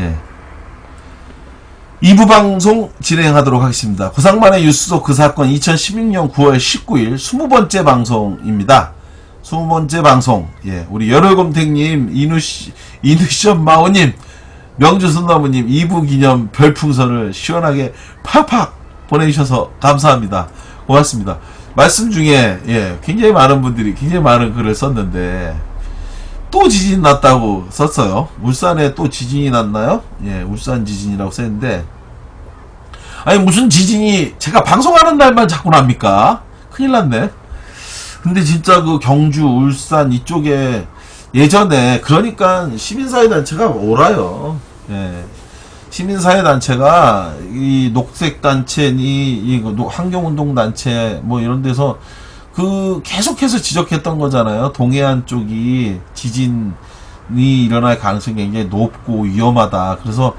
예. 2부 방송 진행하도록 하겠습니다. 고상만의 뉴스 속 그 사건 2016년 9월 19일 20번째 방송입니다. 20번째 방송. 예. 우리 열혈곰탱님, 이누시엄 마오님, 명주순나무님 2부 기념 별풍선을 시원하게 팍팍 보내주셔서 감사합니다. 고맙습니다. 말씀 중에, 예, 굉장히 많은 분들이 굉장히 많은 글을 썼는데, 또 지진 났다고 썼어요. 울산에 또 지진이 났나요? 예, 울산 지진이라고 썼는데, 아니, 무슨 지진이 제가 방송하는 날만 자꾸 납니까? 큰일 났네. 근데 진짜 그 경주, 울산 이쪽에 예전에, 그러니까 시민사회단체가 옳아요. 예. 시민사회단체가 이 녹색단체니, 이 환경운동단체, 뭐 이런 데서 계속해서 지적했던 거잖아요. 동해안 쪽이 지진이 일어날 가능성이 굉장히 높고 위험하다. 그래서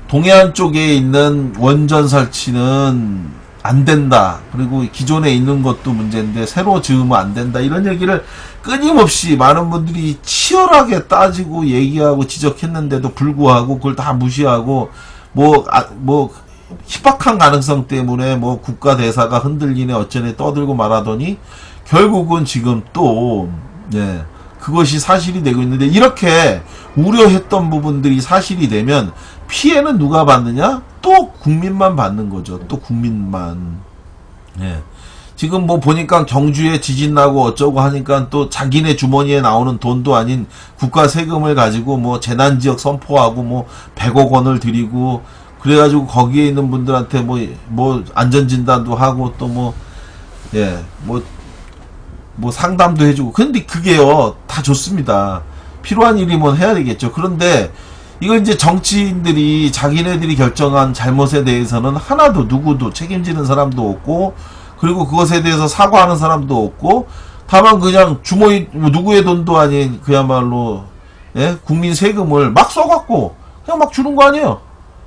동해안 쪽에 있는 원전 설치는 안 된다. 그리고 기존에 있는 것도 문제인데 새로 지으면 안 된다. 이런 얘기를 끊임없이 많은 분들이 치열하게 따지고 얘기하고 지적했는데도 불구하고 그걸 다 무시하고 희박한 가능성 때문에 뭐 국가 대사가 흔들리네 어쩌네 떠들고 말하더니 결국은 지금 또 예, 그것이 사실이 되고 있는데, 이렇게 우려했던 부분들이 사실이 되면 피해는 누가 받느냐? 또 국민만 받는 거죠. 또 국민만. 예. 지금 뭐 보니까 경주에 지진 나고 어쩌고 하니까 또 자기네 주머니에 나오는 돈도 아닌 국가 세금을 가지고 뭐 재난지역 선포하고 뭐 100억 원을 드리고 그래가지고 거기에 있는 분들한테 뭐 안전진단도 하고 또 뭐 상담도 해주고. 근데 그게요, 다 좋습니다. 필요한 일이면 해야 되겠죠. 그런데 이걸 이제 정치인들이 자기네들이 결정한 잘못에 대해서는 하나도 누구도 책임지는 사람도 없고, 그리고 그것에 대해서 사과하는 사람도 없고, 다만 그냥 주머니 누구의 돈도 아닌 그야말로 예? 국민 세금을 막 써갖고 그냥 막 주는 거 아니에요.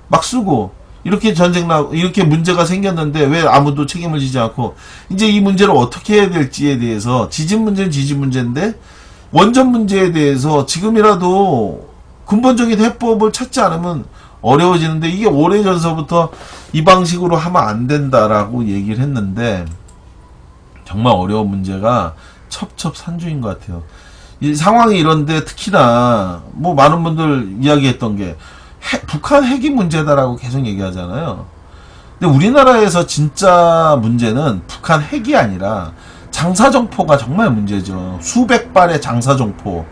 막 쓰고 이렇게 이렇게 문제가 생겼는데 왜 아무도 책임을 지지 않고, 이제 이 문제를 어떻게 해야 될지에 대해서, 지진 문제는 지진 문제인데 원전 문제에 대해서 지금이라도 근본적인 해법을 찾지 않으면 어려워지는데, 이게 오래전서부터 이 방식으로 하면 안 된다라고 얘기를 했는데 정말 어려운 문제가 첩첩산중인 것 같아요. 이 상황이 이런데 특히나 뭐 많은 분들 이야기했던 게 북한 핵이 문제다라고 계속 얘기하잖아요. 근데 우리나라에서 진짜 문제는 북한 핵이 아니라 장사정포가 정말 문제죠. 수백 발의 장사정포.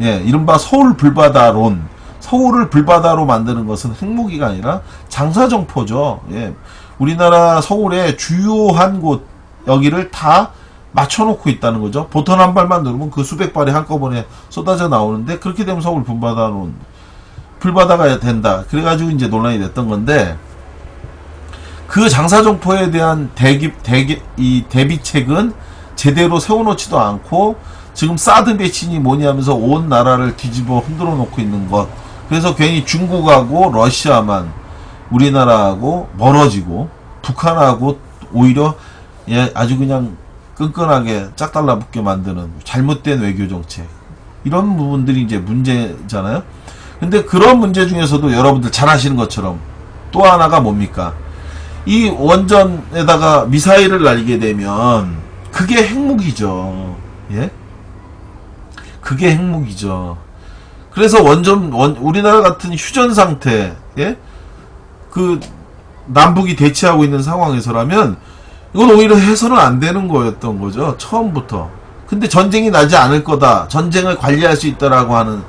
예, 이른바 서울 불바다론. 서울을 불바다로 만드는 것은 핵무기가 아니라 장사정포죠. 예. 우리나라 서울의 주요한 곳, 여기를 다 맞춰놓고 있다는 거죠. 보턴 한 발만 누르면 그 수백 발이 한꺼번에 쏟아져 나오는데, 그렇게 되면 서울 불바다가 된다. 그래가지고 이제 논란이 됐던 건데, 그 장사정포에 대한 대비책은 제대로 세워놓지도 않고, 지금 사드 배신이 뭐냐면서 온 나라를 뒤집어 흔들어 놓고 있는 것. 그래서 괜히 중국하고 러시아만 우리나라하고 멀어지고, 북한하고 오히려 예, 아주 그냥 끈끈하게 짝달라붙게 만드는 잘못된 외교 정책. 이런 부분들이 이제 문제잖아요. 근데 그런 문제 중에서도 여러분들 잘 아시는 것처럼 또 하나가 뭡니까? 이 원전에다가 미사일을 날리게 되면 그게 핵무기죠. 예? 그게 핵무기죠. 그래서 우리나라 같은 휴전 상태, 예? 그 남북이 대치하고 있는 상황에서라면 이건 오히려 해서는 안 되는 거였던 거죠. 처음부터. 근데 전쟁이 나지 않을 거다. 전쟁을 관리할 수 있다라고 하는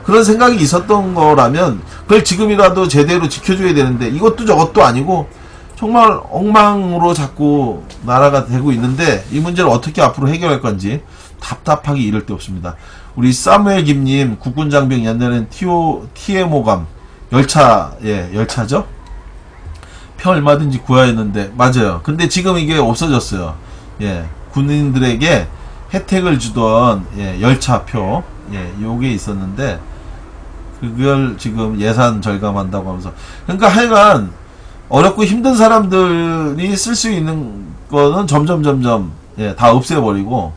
그런 생각이 있었던 거라면 그걸 지금이라도 제대로 지켜줘야 되는데, 이것도 저것도 아니고 정말 엉망으로 자꾸 나라가 되고 있는데, 이 문제를 어떻게 앞으로 해결할 건지 답답하기 이를 데 없습니다. 우리 사무엘 김님, 국군장병 옛날엔 TMO감 열차, 예, 열차죠? 표 얼마든지 구해야 했는데, 맞아요. 근데 지금 이게 없어졌어요. 예, 군인들에게 혜택을 주던, 예, 열차표, 예, 요게 있었는데, 그걸 지금 예산 절감한다고 하면서. 그러니까 하여간, 어렵고 힘든 사람들이 쓸 수 있는 거는 점점, 예, 다 없애버리고,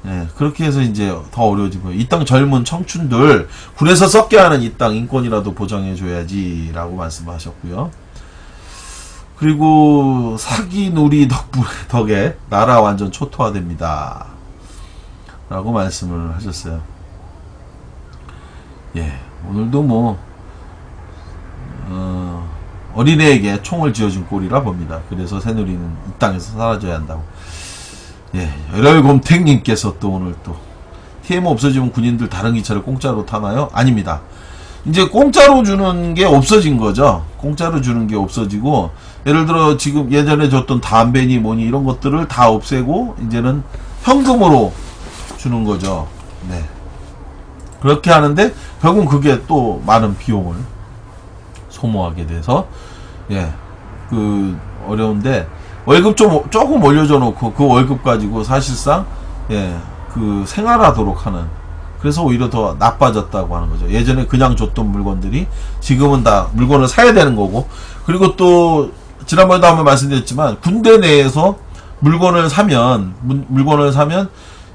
예, 그렇게 해서 이제 더 어려워지고요. 이 땅 젊은 청춘들 군에서 썩게 하는 이 땅 인권이라도 보장해줘야지라고 말씀하셨고요. 그리고 사기 놀이 덕에 나라 완전 초토화됩니다. 라고 말씀을 하셨어요. 예, 오늘도 뭐 어린애에게 총을 쥐어준 꼴이라 봅니다. 그래서 새누리는 이 땅에서 사라져야 한다고. 예, 열혈곰탱님께서 또 오늘 또 TM 없어지면 군인들 다른 기차를 공짜로 타나요? 아닙니다. 이제 공짜로 주는 게 없어진 거죠. 공짜로 주는 게 없어지고, 예를 들어 지금 예전에 줬던 담배니 뭐니 이런 것들을 다 없애고 이제는 현금으로 주는 거죠. 네. 그렇게 하는데 결국 그게 또 많은 비용을 소모하게 돼서, 예, 그 어려운데, 월급 조금 올려줘 놓고 그 월급 가지고 사실상, 예, 그 생활하도록 하는, 그래서 오히려 더 나빠졌다고 하는 거죠. 예전에 그냥 줬던 물건들이 지금은 다 물건을 사야 되는 거고, 그리고 또 지난번에도 한번 말씀드렸지만 군대 내에서 물건을 사면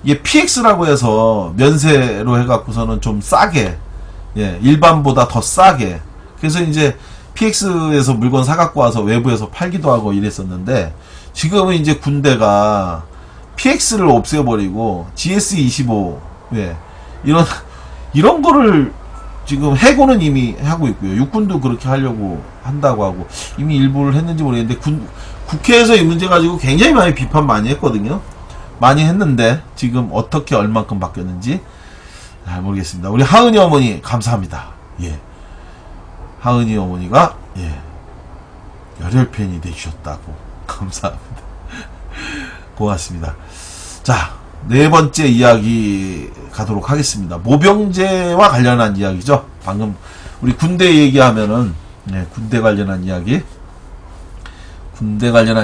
이게 PX라고 해서 면세로 해갖고서는 좀 싸게, 예, 일반보다 더 싸게, 그래서 이제 PX에서 물건 사갖고 와서 외부에서 팔기도 하고 이랬었는데, 지금은 이제 군대가 PX를 없애버리고 GS25, 예, 이런 거를 지금 해고는 이미 하고 있고요. 육군도 그렇게 하려고 한다고 하고, 이미 일부를 했는지 모르겠는데, 국회에서 이 문제 가지고 굉장히 많이 비판 많이 했거든요. 많이 했는데 지금 어떻게 얼만큼 바뀌었는지 잘 모르겠습니다. 우리 하은이 어머니 감사합니다. 예, 하은이 어머니가, 예, 열혈팬이 되주셨다고 감사합니다. 고맙습니다. 자, 네 번째 이야기 가도록 하겠습니다. 모병제와 관련한 이야기죠. 방금 우리 군대 얘기하면은, 네, 군대 관련한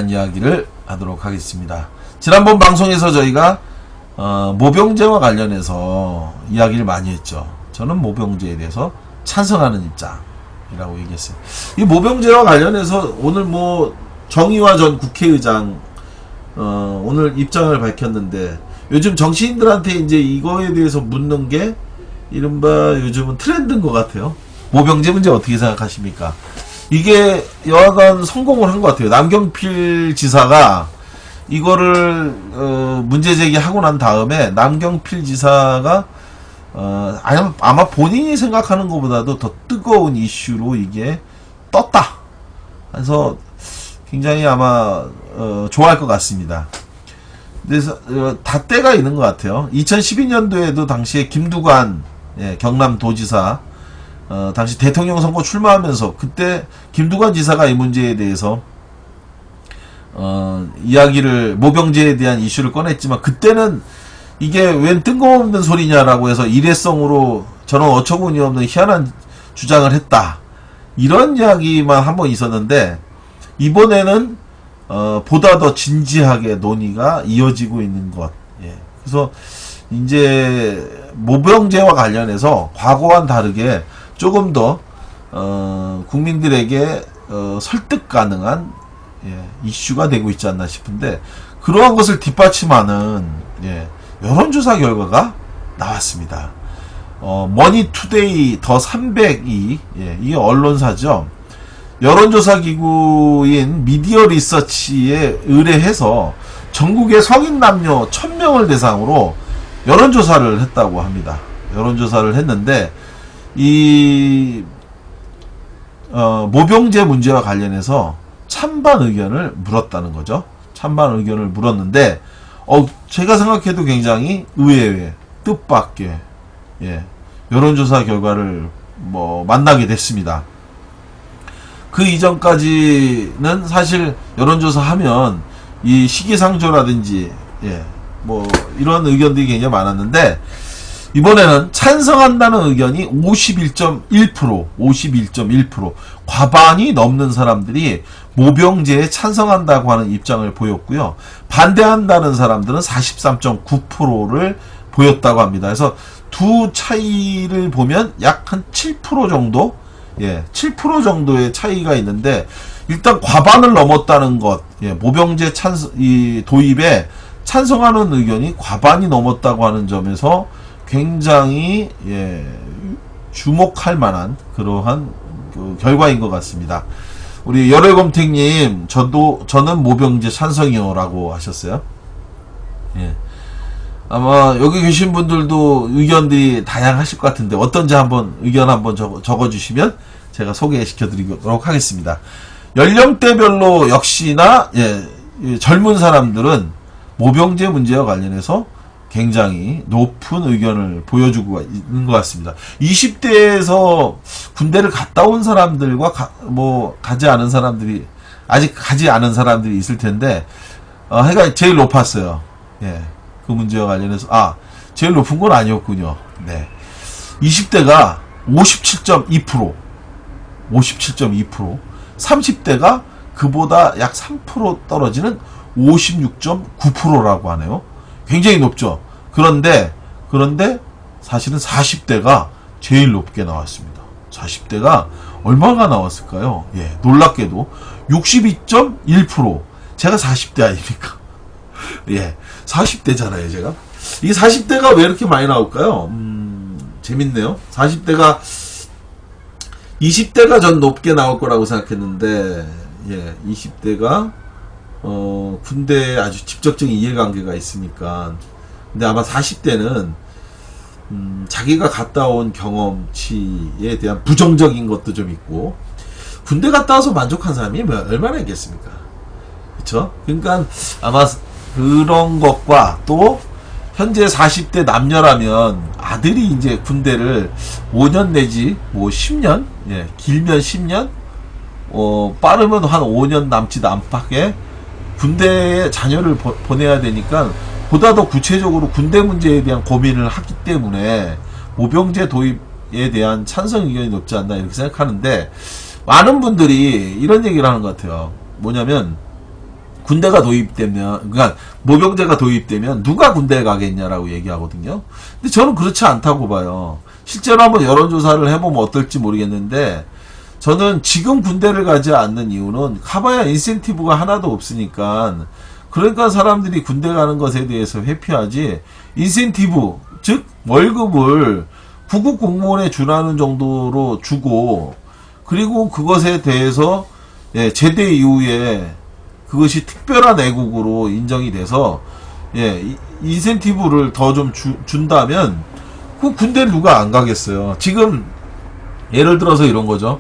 이야기를 하도록 하겠습니다. 지난번 방송에서 저희가 모병제와 관련해서 이야기를 많이 했죠. 저는 모병제에 대해서 찬성하는 입장이라고 얘기했어요. 이 모병제와 관련해서 오늘 뭐 정의화 전 국회의장 오늘 입장을 밝혔는데, 요즘 정치인들한테 이제 이거에 대해서 묻는 게 이른바 요즘은 트렌드인 것 같아요. 모병제 문제 어떻게 생각하십니까? 이게 여하간 성공을 한 것 같아요. 남경필 지사가 이거를 문제 제기하고 난 다음에 남경필 지사가 아마 본인이 생각하는 것보다도 더 뜨거운 이슈로 이게 떴다. 그래서 굉장히 아마 좋아할 것 같습니다. 그래서 다 때가 있는 것 같아요. 2012년도에도 당시에 김두관, 예, 경남도지사, 당시 대통령 선거 출마하면서 그때 김두관 지사가 이 문제에 대해서 이야기를, 모병제에 대한 이슈를 꺼냈지만, 그때는 이게 웬 뜬금없는 소리냐라고 해서 일회성으로 저런 어처구니 없는 희한한 주장을 했다, 이런 이야기만 한번 있었는데, 이번에는 보다 더 진지하게 논의가 이어지고 있는 것. 예. 그래서 이제 모병제와 관련해서 과거와는 다르게 조금 더 국민들에게 설득 가능한, 예, 이슈가 되고 있지 않나 싶은데, 그러한 것을 뒷받침하는, 예, 여론조사 결과가 나왔습니다. 머니투데이 더 302, 예, 이게 언론사죠. 여론조사 기구인 미디어 리서치에 의뢰해서 전국의 성인 남녀 1000명을 대상으로 여론조사를 했다고 합니다. 여론조사를 했는데, 이 모병제 문제와 관련해서 찬반 의견을 물었다는 거죠. 찬반 의견을 물었는데, 제가 생각해도 굉장히 의외의 뜻밖의, 예, 여론조사 결과를 만나게 됐습니다. 그 이전까지는 사실 여론조사 하면 이 시기상조라든지, 예, 이런 의견들이 굉장히 많았는데, 이번에는 찬성한다는 의견이 51.1%, 과반이 넘는 사람들이 모병제에 찬성한다고 하는 입장을 보였고요. 반대한다는 사람들은 43.9%를 보였다고 합니다. 그래서 두 차이를 보면 약 한 7% 정도, 예, 7% 정도의 차이가 있는데, 일단 과반을 넘었다는 것, 예, 모병제 도입에 찬성하는 의견이 과반이 넘었다고 하는 점에서 굉장히 주목할 만한 그러한 그 결과인 것 같습니다. 우리 열혈검택님, 저는 모병제 찬성이요라고 하셨어요. 예. 아마 여기 계신 분들도 의견들이 다양하실 것 같은데 어떤지 한번 의견 한번 적어주시면 제가 소개시켜 드리도록 하겠습니다. 연령대별로 역시나 젊은 사람들은 모병제 문제와 관련해서 굉장히 높은 의견을 보여주고 있는 것 같습니다. 20대에서 군대를 갔다 온 사람들과 가지 않은 사람들이 아직 가지 않은 사람들이 있을 텐데 해가 제일 높았어요. 예, 그 문제와 관련해서 제일 높은 건 아니었군요. 네, 20대가 57.2%, 30대가 그보다 약 3% 떨어지는 56.9%라고 하네요. 굉장히 높죠. 그런데 사실은 40대가 제일 높게 나왔습니다. 40대가 얼마가 나왔을까요? 예, 놀랍게도 62.1%. 제가 40대 아닙니까? 예, 40대잖아요, 제가. 이게 40대가 왜 이렇게 많이 나올까요? 재밌네요. 40대가 20대가 전 높게 나올 거라고 생각했는데, 20대가 군대에 아주 직접적인 이해관계가 있으니까. 근데 아마 40대는 자기가 갔다 온 경험치에 대한 부정적인 것도 좀 있고, 군대 갔다 와서 만족한 사람이 얼마나 있겠습니까? 그쵸? 그러니까 아마 그런 것과 또 현재 40대 남녀라면 아들이 이제 군대를 5년 내지 10년, 길면 10년, 빠르면 한 5년 남짓 안팎에 군대에 자녀를 보내야 되니까 보다 더 구체적으로 군대 문제에 대한 고민을 하기 때문에 모병제 도입에 대한 찬성 의견이 높지 않나 이렇게 생각하는데, 많은 분들이 이런 얘기를 하는 것 같아요. 뭐냐면 군대가 도입되면, 그러니까 모병제가 도입되면 누가 군대에 가겠냐라고 얘기하거든요. 근데 저는 그렇지 않다고 봐요. 실제로 한번 여론조사를 해보면 어떨지 모르겠는데, 저는 지금 군대를 가지 않는 이유는 가봐야 인센티브가 하나도 없으니까, 그러니까 사람들이 군대 가는 것에 대해서 회피하지, 인센티브, 즉 월급을 구급 공무원에 준하는 정도로 주고, 그리고 그것에 대해서 제대 이후에 그것이 특별한 애국으로 인정이 돼서 인센티브를 더 좀 준다면 그 군대를 누가 안 가겠어요. 지금 예를 들어서 이런 거죠.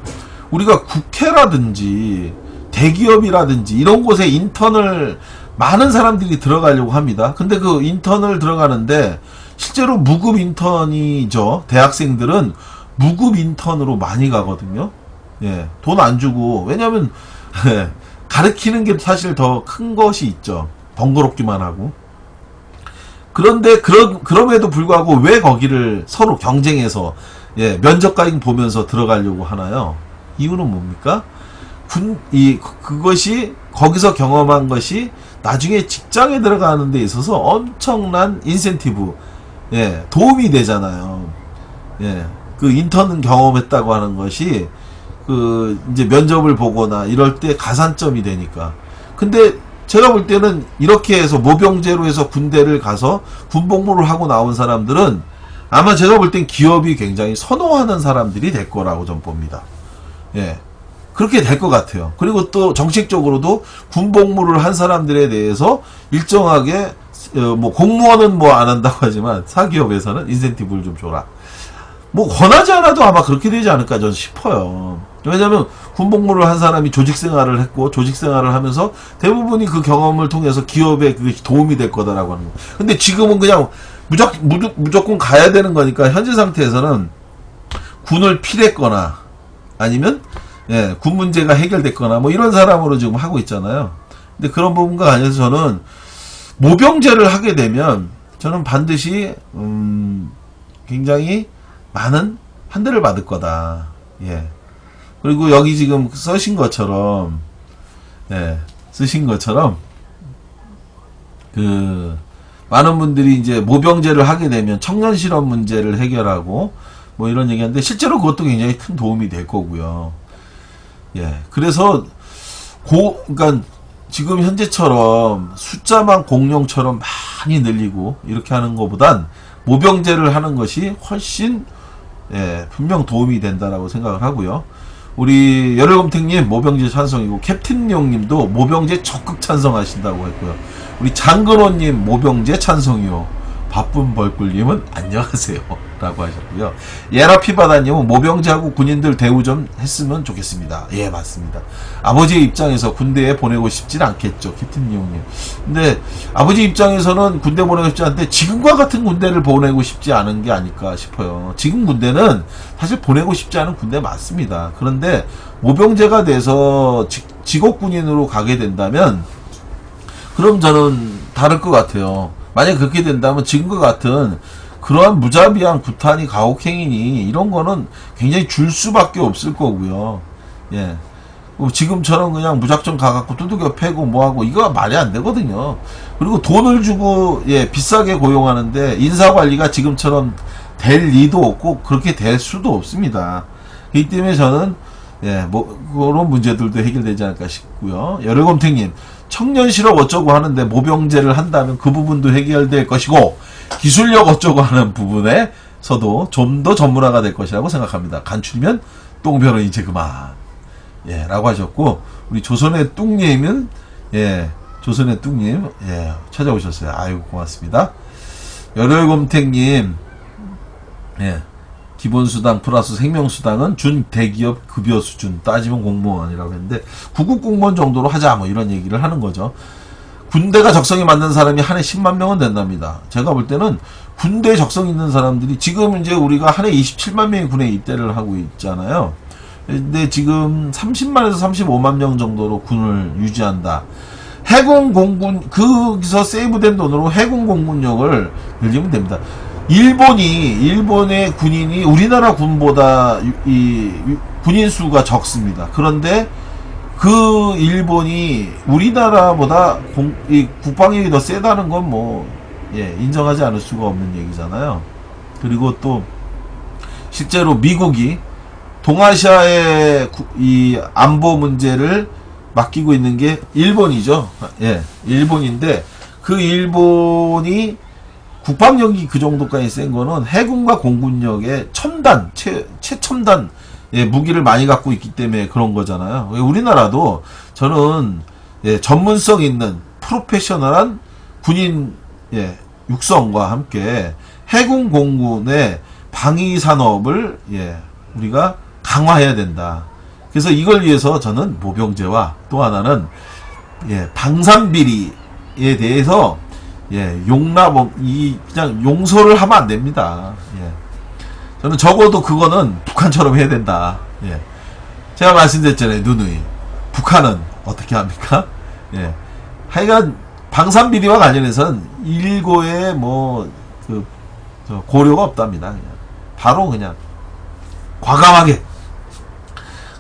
우리가 국회라든지 대기업이라든지 이런 곳에 인턴을 많은 사람들이 들어가려고 합니다. 근데 그 인턴을 들어가는데 실제로 무급 인턴이죠. 대학생들은 무급 인턴으로 많이 가거든요. 돈 안 주고. 왜냐면 가르치는 게 사실 더 큰 것이 있죠. 번거롭기만 하고. 그런데 그럼에도 불구하고 왜 거기를 서로 경쟁해서 면접과잉 보면서 들어가려고 하나요? 이유는 뭡니까? 그것이 거기서 경험한 것이 나중에 직장에 들어가는 데 있어서 엄청난 인센티브, 도움이 되잖아요. 그 인턴 경험했다고 하는 것이 이제 면접을 보거나 이럴 때 가산점이 되니까. 근데 제가 볼 때는 이렇게 해서 모병제로 해서 군대를 가서 군복무를 하고 나온 사람들은 아마 제가 볼 땐 기업이 굉장히 선호하는 사람들이 될 거라고 전 봅니다. 그렇게 될 것 같아요. 그리고 또 정책적으로도 군복무를 한 사람들에 대해서 일정하게 공무원은 안 한다고 하지만 사기업에서는 인센티브를 좀 줘라. 권하지 않아도 아마 그렇게 되지 않을까 저는 싶어요. 왜냐하면 군복무를 한 사람이 조직생활을 했고 조직생활을 하면서 대부분이 그 경험을 통해서 기업에 그것이 도움이 될 거다라고 하는 거예요. 근데 지금은 그냥 무조건 가야 되는 거니까 현재 상태에서는 군을 피했거나 아니면 군 문제가 해결됐거나 이런 사람으로 지금 하고 있잖아요. 근데 그런 부분과 관련해서 저는 모병제를 하게 되면 저는 반드시 굉장히 많은 한 대를 받을 거다. 그리고 여기 지금 쓰신 것처럼 많은 분들이 이제 모병제를 하게 되면 청년 실업 문제를 해결하고 이런 얘기하는데 실제로 그것도 굉장히 큰 도움이 될 거고요. 그래서 그러니까 지금 현재처럼 숫자만 공룡처럼 많이 늘리고 이렇게 하는 것보단 모병제를 하는 것이 훨씬 분명 도움이 된다라고 생각을 하고요. 우리 열혈곰탱님 모병제 찬성이고 캡틴용님도 모병제 적극 찬성하신다고 했고요. 우리 장근호님 모병제 찬성이요. 바쁜 벌꿀님은 안녕하세요 라고 하셨고요. 예라피바다님은 모병제하고 군인들 대우 좀 했으면 좋겠습니다. 예, 맞습니다. 아버지의 입장에서 군대에 보내고 싶진 않겠죠, 캡틴용님. 근데 아버지 입장에서는 군대 보내고 싶지 않은데 지금과 같은 군대를 보내고 싶지 않은 게 아닐까 싶어요. 지금 군대는 사실 보내고 싶지 않은 군대 맞습니다. 그런데 모병제가 돼서 직업군인으로 가게 된다면 그럼 저는 다를 것 같아요. 만약 그렇게 된다면 지금과 같은 그러한 무자비한 구타니 가혹행위니 이런 거는 굉장히 줄 수밖에 없을 거고요. 예. 지금처럼 그냥 무작정 가갖고 두들겨 패고 뭐하고 이거 말이 안 되거든요. 그리고 돈을 주고 비싸게 고용하는데 인사관리가 지금처럼 될 리도 없고 그렇게 될 수도 없습니다. 그렇기 때문에 저는 그런 문제들도 해결되지 않을까 싶고요. 열혈곰탱님 청년 실업 어쩌고 하는데 모병제를 한다면 그 부분도 해결될 것이고 기술력 어쩌고 하는 부분에서도 좀 더 전문화가 될 것이라고 생각합니다. 간추리면 똥별은 이제 그만 라고 하셨고 우리 조선의 뚱님은 조선의 뚱님 찾아오셨어요. 아이고 고맙습니다. 열혈곰탱님 기본수당 플러스 생명수당은 준 대기업 급여 수준 따지면 공무원이라고 했는데 구급 공무원 정도로 하자 뭐 이런 얘기를 하는 거죠. 군대가 적성이 맞는 사람이 한 해 10만 명은 된답니다. 제가 볼 때는 군대에 적성 있는 사람들이 지금 이제 우리가 한 해 27만 명이 군에 입대를 하고 있잖아요. 근데 지금 30만에서 35만 명 정도로 군을 유지한다. 해군 공군 거기서 세이브된 돈으로 해군 공군력을 늘리면 됩니다. 일본의 군인이 우리나라 군보다 군인 수가 적습니다. 그런데 그 일본이 우리나라보다 국방력이 더 세다는 건 뭐 인정하지 않을 수가 없는 얘기잖아요. 그리고 또 실제로 미국이 동아시아의 이 안보 문제를 맡기고 있는 게 일본이죠. 일본인데 그 일본이 국방력이 그 정도까지 센 거는 해군과 공군력의 첨단, 최첨단 무기를 많이 갖고 있기 때문에 그런 거잖아요. 우리나라도 저는 전문성 있는 프로페셔널한 군인 육성과 함께 해군 공군의 방위 산업을 우리가 강화해야 된다. 그래서 이걸 위해서 저는 모병제와 또 하나는 방산비리에 대해서 그냥 용서를 하면 안 됩니다. 저는 적어도 그거는 북한처럼 해야 된다. 제가 말씀드렸잖아요, 누누이. 북한은 어떻게 합니까? 하여간 방산비리와 관련해서는 일고의 고려가 없답니다. 바로 그냥 과감하게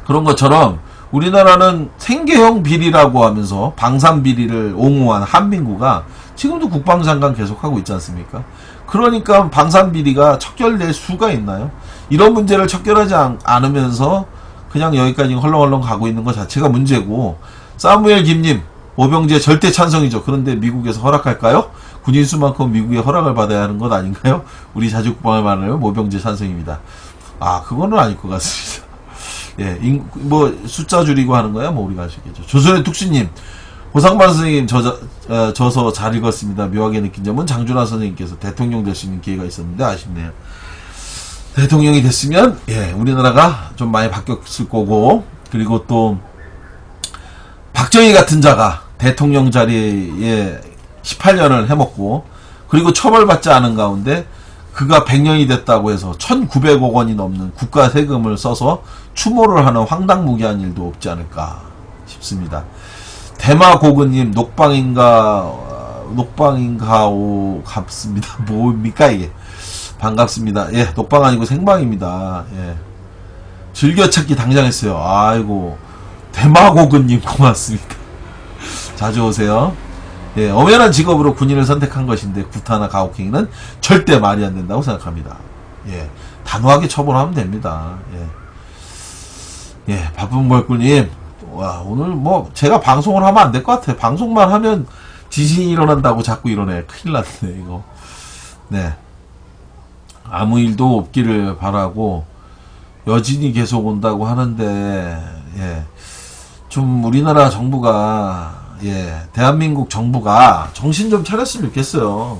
그런 것처럼 우리나라는 생계형 비리라고 하면서 방산비리를 옹호한 한민구가 지금도 국방장관 계속하고 있지 않습니까? 그러니까 방산비리가 척결될 수가 있나요? 이런 문제를 척결하지 않으면서 그냥 여기까지 헐렁헐렁 가고 있는 것 자체가 문제고, 사무엘 김님 모병제 절대 찬성이죠. 그런데 미국에서 허락할까요? 군인 수만큼 미국의 허락을 받아야 하는 것 아닌가요? 우리 자주국방을 말하면 모병제 찬성입니다. 그거는 아닐 것 같습니다. 숫자 줄이고 하는 거야 뭐 우리가 아시겠죠. 조선의 툭씨님 고상만 선생님 저서 잘 읽었습니다. 묘하게 느낀 점은 장준하 선생님께서 대통령 될 수 있는 기회가 있었는데 아쉽네요. 대통령이 됐으면 우리나라가 좀 많이 바뀌었을 거고, 그리고 또 박정희 같은 자가 대통령 자리에 18년을 해먹고 그리고 처벌받지 않은 가운데 그가 100년이 됐다고 해서 1900억 원이 넘는 국가 세금을 써서 추모를 하는 황당무계한 일도 없지 않을까 싶습니다. 대마고근님 녹방인가오 갑습니다. 뭡니까 이게? 반갑습니다. 녹방 아니고 생방입니다. 즐겨찾기 당장 했어요. 아이고, 대마고근님 고맙습니다. 자주 오세요. 엄연한 직업으로 군인을 선택한 것인데 구타나 가혹행위는 절대 말이 안 된다고 생각합니다. 단호하게 처벌하면 됩니다. 바쁜 벌꿀님 와, 오늘 뭐, 제가 방송을 하면 안 될 것 같아요. 방송만 하면 지진이 일어난다고 자꾸 이러네. 큰일 났네, 이거. 네. 아무 일도 없기를 바라고, 여진이 계속 온다고 하는데, 예. 좀 우리나라 정부가, 예, 대한민국 정부가 정신 좀 차렸으면 좋겠어요.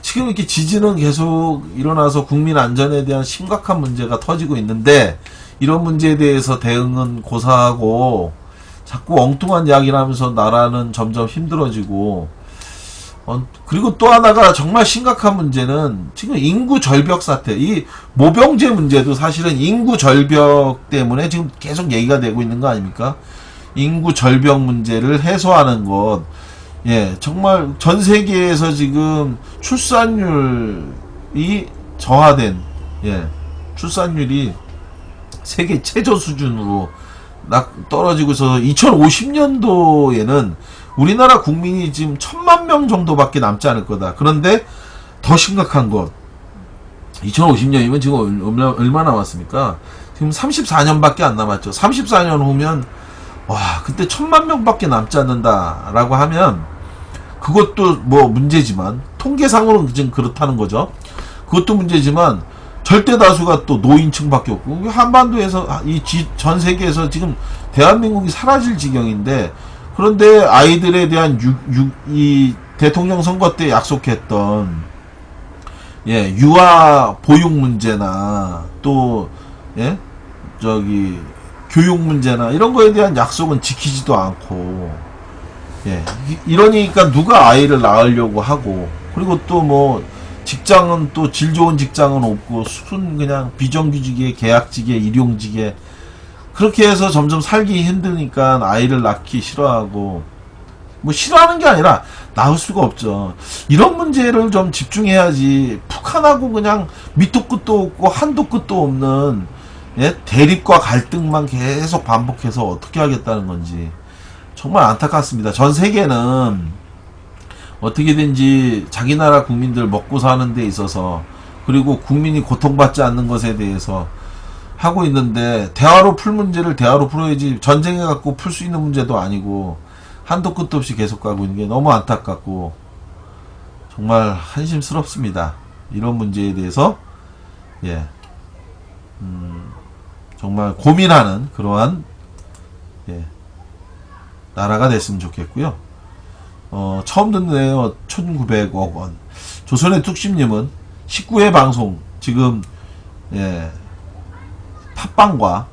지금 이렇게 지진은 계속 일어나서 국민 안전에 대한 심각한 문제가 터지고 있는데, 이런 문제에 대해서 대응은 고사하고 자꾸 엉뚱한 이야기를 하면서 나라는 점점 힘들어지고, 그리고 또 하나가 정말 심각한 문제는 지금 인구 절벽 사태, 이 모병제 문제도 사실은 인구 절벽 때문에 지금 계속 얘기가 되고 있는 거 아닙니까? 인구 절벽 문제를 해소하는 것, 예, 정말 전 세계에서 지금 출산율이 저하된, 예, 출산율이 세계 최저 수준으로 떨어지고 있어서 2050년도에는 우리나라 국민이 지금 1000만 명 정도밖에 남지 않을 거다. 그런데 더 심각한 것, 2050년이면 지금 얼마 남았습니까? 지금 34년밖에 안 남았죠. 34년 후면 와, 그때 1000만 명밖에 남지 않는다라고 하면 그것도 뭐 문제지만, 통계상으로는 지금 그렇다는 거죠. 그것도 문제지만 절대 다수가 또 노인층밖에 없고, 한반도에서 전 세계에서 지금 대한민국이 사라질 지경인데, 그런데 아이들에 대한 이 대통령 선거 때 약속했던, 예, 유아 보육 문제나 또, 예, 교육 문제나 이런 거에 대한 약속은 지키지도 않고, 예, 이러니까 누가 아이를 낳으려고 하고, 그리고 또 뭐 직장은 또 질 좋은 직장은 없고, 그냥 비정규직에, 계약직에, 일용직에, 그렇게 해서 점점 살기 힘드니까 아이를 낳기 싫어하고, 뭐 싫어하는 게 아니라 낳을 수가 없죠. 이런 문제를 좀 집중해야지, 북한하고 그냥 밑도 끝도 없고 한도 끝도 없는, 예, 대립과 갈등만 계속 반복해서 어떻게 하겠다는 건지 정말 안타깝습니다. 전 세계는 어떻게든지 자기 나라 국민들 먹고 사는 데 있어서, 그리고 국민이 고통받지 않는 것에 대해서 하고 있는데, 대화로 풀 문제를 대화로 풀어야지, 전쟁해갖고 풀 수 있는 문제도 아니고 한도 끝도 없이 계속 가고 있는 게 너무 안타깝고 정말 한심스럽습니다. 이런 문제에 대해서, 예, 정말 고민하는 그러한, 예, 나라가 됐으면 좋겠고요. 처음 듣네요. 1900억 원. 조선의 뚝심님은 19회 방송 지금, 예, 팟빵과,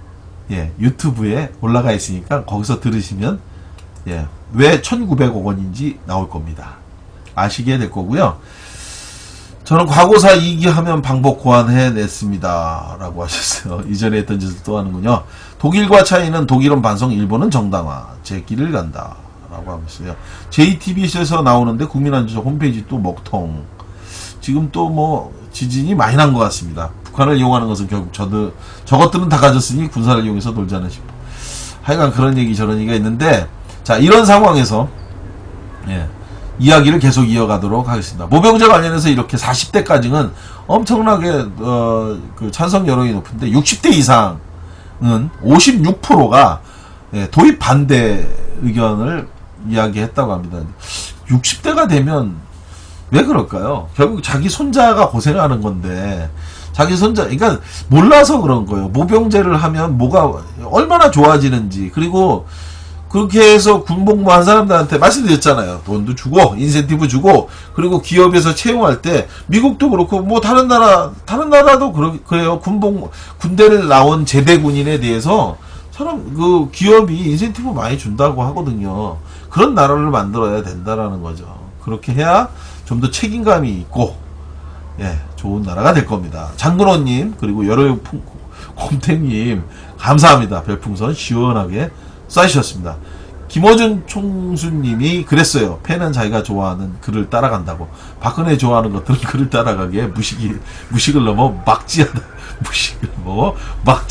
예, 유튜브에 올라가 있으니까 거기서 들으시면, 예, 왜 1900억 원인지 나올 겁니다. 아시게 될 거고요. 저는 과거사 이기하면 방법 고안해냈습니다. 라고 하셨어요. 이전에 했던 짓을 또 하는군요. 독일과 차이는 독일은 반성, 일본은 정당화. 제 길을 간다. 라고 하고 있어요. JTBC에서 나오는데 국민안전처 홈페이지 또 먹통. 지금 또 뭐 지진이 많이 난 것 같습니다. 북한을 이용하는 것은 결국 저것들은 다 가졌으니 군사를 이용해서 놀자는 싶어. 하여간 그런 얘기 저런 얘기가 있는데, 자, 이런 상황에서, 예, 이야기를 계속 이어가도록 하겠습니다. 모병제 관련해서 이렇게 40대까지는 엄청나게 그 찬성 여론이 높은데, 60대 이상은 56%가, 예, 도입 반대 의견을 이야기했다고 합니다. 60대가 되면 왜 그럴까요? 결국 자기 손자가 고생하는 건데, 자기 손자, 그러니까 몰라서 그런 거예요. 모병제를 하면 뭐가 얼마나 좋아지는지, 그리고 그렇게 해서 군복무한 사람들한테 말씀드렸잖아요. 돈도 주고 인센티브 주고, 그리고 기업에서 채용할 때 미국도 그렇고 뭐 다른 나라도 그래요. 군대를 나온 제대군인에 대해서 그 기업이 인센티브 많이 준다고 하거든요. 그런 나라를 만들어야 된다라는 거죠. 그렇게 해야 좀 더 책임감이 있고, 예, 좋은 나라가 될 겁니다. 장근호님, 그리고 곰탱님, 감사합니다. 별풍선 시원하게 쏴주셨습니다. 김어준 총수님이 그랬어요. 팬은 자기가 좋아하는 글을 따라간다고. 박근혜 좋아하는 것들은 글을 따라가기에 무식을 넘어 막지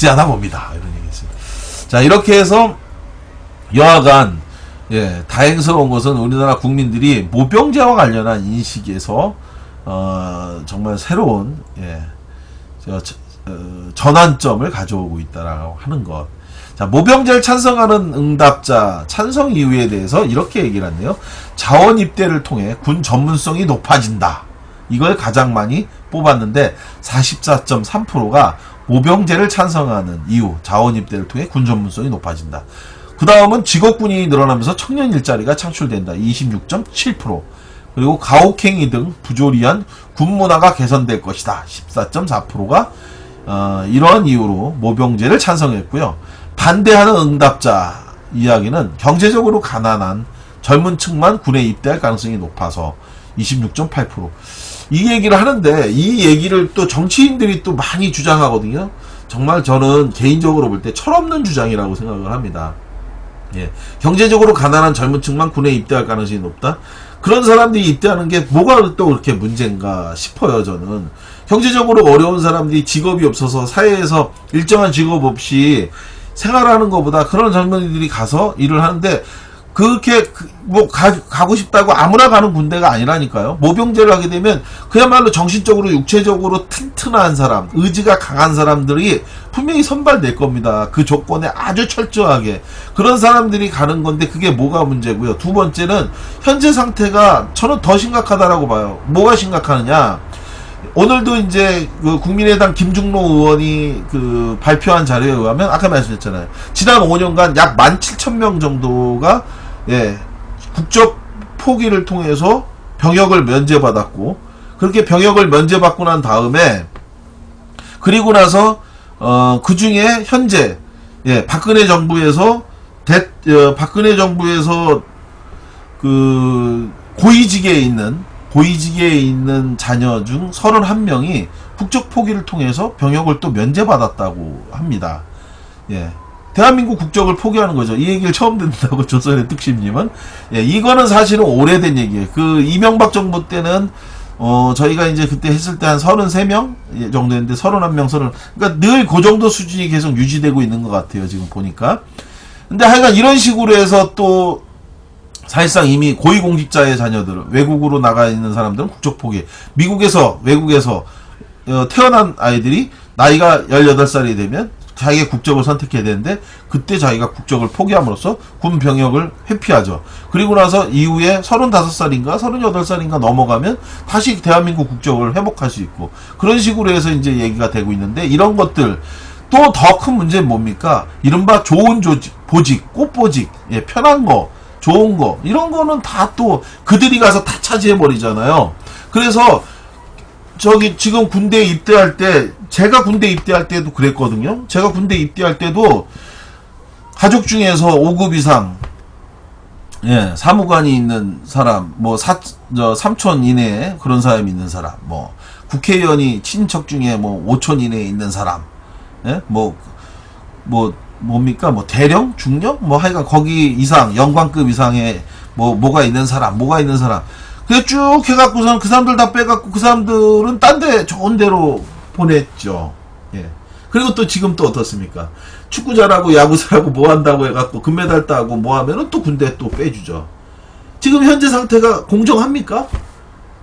않아 봅니다. 이런 얘기 있어요. 자, 이렇게 해서 여하간, 예, 다행스러운 것은 우리나라 국민들이 모병제와 관련한 인식에서 정말 새로운, 예, 전환점을 가져오고 있다라고 하는 것. 자, 모병제를 찬성하는 응답자 찬성 이유에 대해서 이렇게 얘기를 했네요. 자원 입대를 통해 군 전문성이 높아진다. 이걸 가장 많이 뽑았는데 44.3%가 모병제를 찬성하는 이유, 자원 입대를 통해 군 전문성이 높아진다. 그 다음은 직업군인이 늘어나면서 청년 일자리가 창출된다. 26.7%. 그리고 가혹행위 등 부조리한 군 문화가 개선될 것이다. 14.4%가 이러한 이유로 모병제를 찬성했고요. 반대하는 응답자 이야기는 경제적으로 가난한 젊은 층만 군에 입대할 가능성이 높아서 26.8%. 이 얘기를 하는데 이 얘기를 또 정치인들이 또 많이 주장하거든요. 정말 저는 개인적으로 볼 때 철없는 주장이라고 생각을 합니다. 예, 경제적으로 가난한 젊은 층만 군에 입대할 가능성이 높다. 그런 사람들이 입대하는 게 뭐가 또 그렇게 문제인가 싶어요. 저는 경제적으로 어려운 사람들이 직업이 없어서 사회에서 일정한 직업 없이 생활하는 것보다 그런 젊은이들이 가서 일을 하는데 그렇게 가고 싶다고 아무나 가는 군대가 아니라니까요. 모병제를 하게 되면 그야말로 정신적으로 육체적으로 튼튼한 사람, 의지가 강한 사람들이 분명히 선발될 겁니다. 그 조건에 아주 철저하게 그런 사람들이 가는 건데 그게 뭐가 문제고요. 두 번째는 현재 상태가 저는 더 심각하다라고 봐요. 뭐가 심각하느냐? 오늘도 이제 그 국민의당 김중로 의원이 그 발표한 자료에 의하면 아까 말씀드렸잖아요. 지난 5년간 약 17,000명 정도가 국적 포기를 통해서 병역을 면제받았고, 그렇게 병역을 면제받고 난 다음에 그리고 나서 그 중에 현재 박근혜 정부에서 그 고위직에 있는 자녀 중 31명이 국적 포기를 통해서 병역을 또 면제받았다고 합니다. 대한민국 국적을 포기하는 거죠. 이 얘기를 처음 듣는다고 조선의 특심님은. 이거는 사실은 오래된 얘기예요. 그 이명박 정부 때는 저희가 이제 그때 했을 때 한 33명 정도 했는데 31명, 그러니까 늘 그 정도 수준이 계속 유지되고 있는 것 같아요. 지금 보니까. 근데 하여간 이런 식으로 해서 또 사실상 이미 고위공직자의 자녀들, 외국으로 나가 있는 사람들은 국적 포기. 외국에서 태어난 아이들이 나이가 18살이 되면 자기의 국적을 선택해야 되는데 그때 자기가 국적을 포기함으로써 군 병역을 회피하죠. 그리고 나서 이후에 35살인가 38살인가 넘어가면 다시 대한민국 국적을 회복할 수 있고, 그런 식으로 해서 이제 얘기가 되고 있는데, 이런 것들 또 더 큰 문제는 뭡니까? 이른바 좋은 보직, 꽃보직, 편한 거, 좋은 거, 이런 거는 다 또 그들이 가서 다 차지해 버리잖아요. 그래서 지금 군대에 입대할 때, 제가 군대 입대할 때도 그랬거든요. 제가 군대 입대할 때도 가족 중에서 5급 이상 사무관이 있는 사람, 삼촌 이내에 그런 사람이 있는 사람, 국회의원이 친척 중에 5촌 이내에 있는 사람, 뭡니까? 대령? 중령? 하여간 거기 이상, 영관급 이상의 뭐가 있는 사람. 그래 쭉 해갖고선 그 사람들 다 빼갖고 그 사람들은 딴 데 좋은 데로 보냈죠. 그리고 또 지금 또 어떻습니까? 축구 잘하고 야구 잘하고 뭐 한다고 해갖고 금메달 따고 뭐 하면은 또 군대 또 빼주죠. 지금 현재 상태가 공정합니까?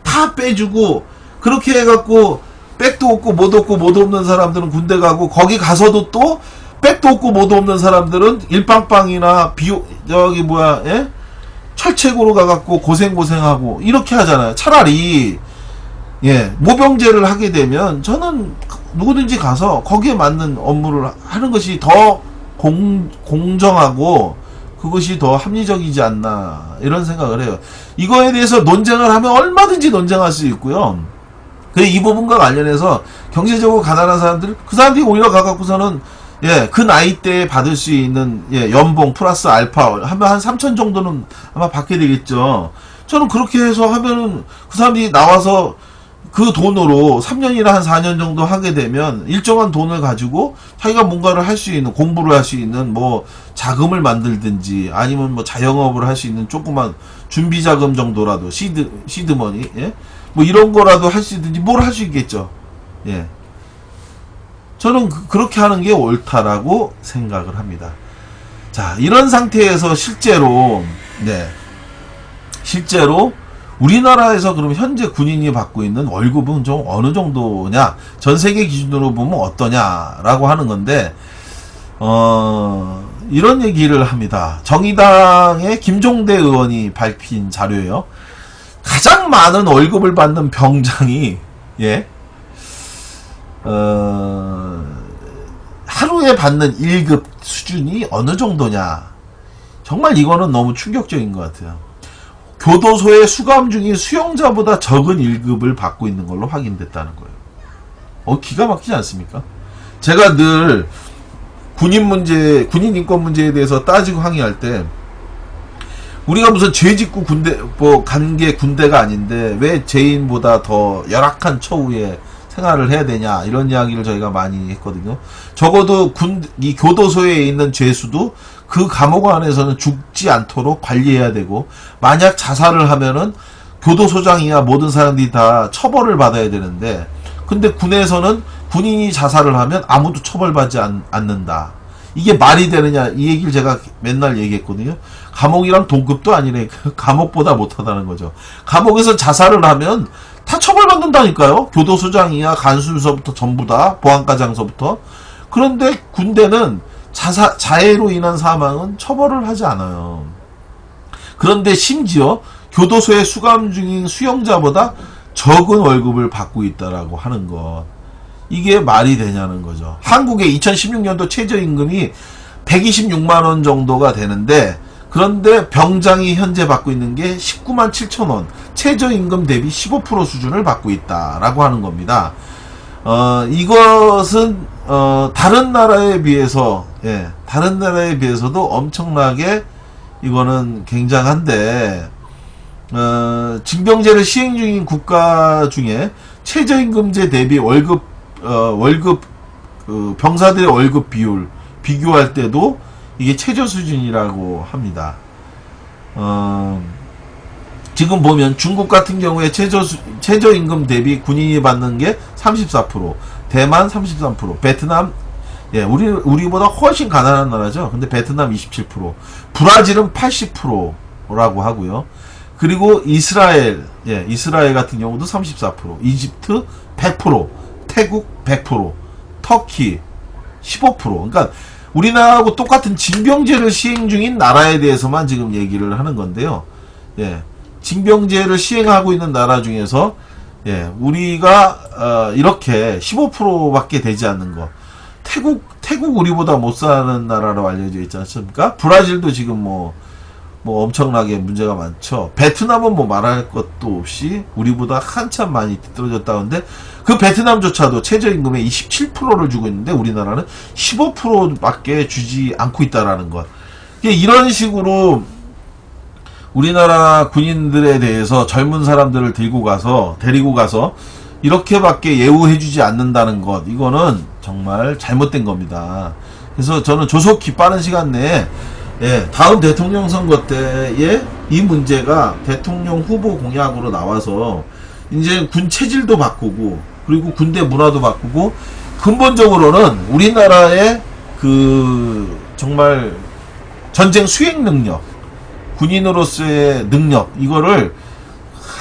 다 빼주고 그렇게 해갖고 백도 없고 못 없는 사람들은 군대 가고, 거기 가서도 또 백도 없고 못 없는 사람들은 일빵빵이나 철책으로 가갖고 고생하고 이렇게 하잖아요. 차라리 모병제를 하게 되면 저는 누구든지 가서 거기에 맞는 업무를 하는 것이 더 공정하고 그것이 더 합리적이지 않나, 이런 생각을 해요. 이거에 대해서 논쟁을 하면 얼마든지 논쟁할 수 있고요. 이 부분과 관련해서 경제적으로 가난한 사람들, 그 사람들이 오히려 가갖고서는 그 나이대에 받을 수 있는 연봉 플러스 알파 하면 한 3천 정도는 아마 받게 되겠죠. 저는 그렇게 해서 하면은 그 사람들이 나와서 그 돈으로 3년이나 한 4년 정도 하게 되면 일정한 돈을 가지고 자기가 뭔가를 할 수 있는, 공부를 할 수 있는 자금을 만들든지 아니면 자영업을 할 수 있는 조그만 준비 자금 정도라도 시드머니 이런 거라도 할 수 있든지 뭘 할 수 있겠죠. 저는 그렇게 하는 게 옳다라고 생각을 합니다. 자, 이런 상태에서 실제로 우리나라에서 그럼 현재 군인이 받고 있는 월급은 좀 어느 정도냐, 전 세계 기준으로 보면 어떠냐라고 하는 건데, 이런 얘기를 합니다. 정의당의 김종대 의원이 밝힌 자료예요. 가장 많은 월급을 받는 병장이 예, 하루에 받는 1급 수준이 어느 정도냐. 정말 이거는 너무 충격적인 것 같아요. 교도소에 수감 중인 수용자보다 적은 1급을 받고 있는 걸로 확인됐다는 거예요. 기가 막히지 않습니까? 제가 늘 군인 문제, 군인 인권 문제에 대해서 따지고 항의할 때, 우리가 무슨 죄 짓고 군대, 간 게 군대가 아닌데, 왜 죄인보다 더 열악한 처우에 생활을 해야 되냐, 이런 이야기를 저희가 많이 했거든요. 적어도 이 교도소에 있는 죄수도 그 감옥 안에서는 죽지 않도록 관리해야 되고, 만약 자살을 하면은 교도소장이야 모든 사람들이 다 처벌을 받아야 되는데, 근데 군에서는 군인이 자살을 하면 아무도 처벌받지 않는다. 이게 말이 되느냐, 이 얘기를 제가 맨날 얘기했거든요. 감옥이랑 동급도 아니래. 감옥보다 못하다는 거죠. 감옥에서 자살을 하면 다 처벌받는다니까요. 교도소장이야 간수서부터 전부 다, 보안과장서부터. 그런데 군대는 자해로 인한 사망은 처벌을 하지 않아요. 그런데 심지어 교도소에 수감 중인 수용자보다 적은 월급을 받고 있다라고 하는 것. 이게 말이 되냐는 거죠. 한국의 2016년도 최저임금이 126만원 정도가 되는데, 그런데 병장이 현재 받고 있는 게 19만 7천원, 최저임금 대비 15% 수준을 받고 있다라고 하는 겁니다. 이것은 다른 나라에 비해서, 예, 다른 나라에 비해서도 엄청나게 이거는 굉장한데, 징병제를 시행 중인 국가 중에 최저임금제 대비 병사들의 월급 비율 비교할 때도 이게 최저 수준이라고 합니다. 지금 보면 중국 같은 경우에 최저임금 대비 군인이 받는 게 34%, 대만 33%, 베트남, 예, 우리보다 훨씬 가난한 나라죠. 근데 베트남 27%, 브라질은 80%라고 하고요. 그리고 이스라엘, 예, 이스라엘 같은 경우도 34%, 이집트 100%, 태국 100%, 터키 15%. 그러니까 우리나라하고 똑같은 징병제를 시행 중인 나라에 대해서만 지금 얘기를 하는 건데요. 예, 징병제를 시행하고 있는 나라 중에서, 예, 우리가 이렇게 15%밖에 되지 않는 거. 태국 우리보다 못 사는 나라로 알려져 있지 않습니까? 브라질도 지금 뭐 엄청나게 문제가 많죠. 베트남은 뭐 말할 것도 없이 우리보다 한참 많이 뒤떨어졌다는데, 그 베트남조차도 최저임금의 27%를 주고 있는데 우리나라는 15%밖에 주지 않고 있다라는 것. 이런 식으로 우리나라 군인들에 대해서 젊은 사람들을 데리고 가서 이렇게밖에 예우해주지 않는다는 것, 이거는 정말 잘못된 겁니다. 그래서 저는 조속히 빠른 시간 내에, 예, 다음 대통령 선거 때에 이 문제가 대통령 후보 공약으로 나와서 이제 군 체질도 바꾸고, 그리고 군대 문화도 바꾸고, 근본적으로는 우리나라의 정말 전쟁 수행 능력, 군인으로서의 능력, 이거를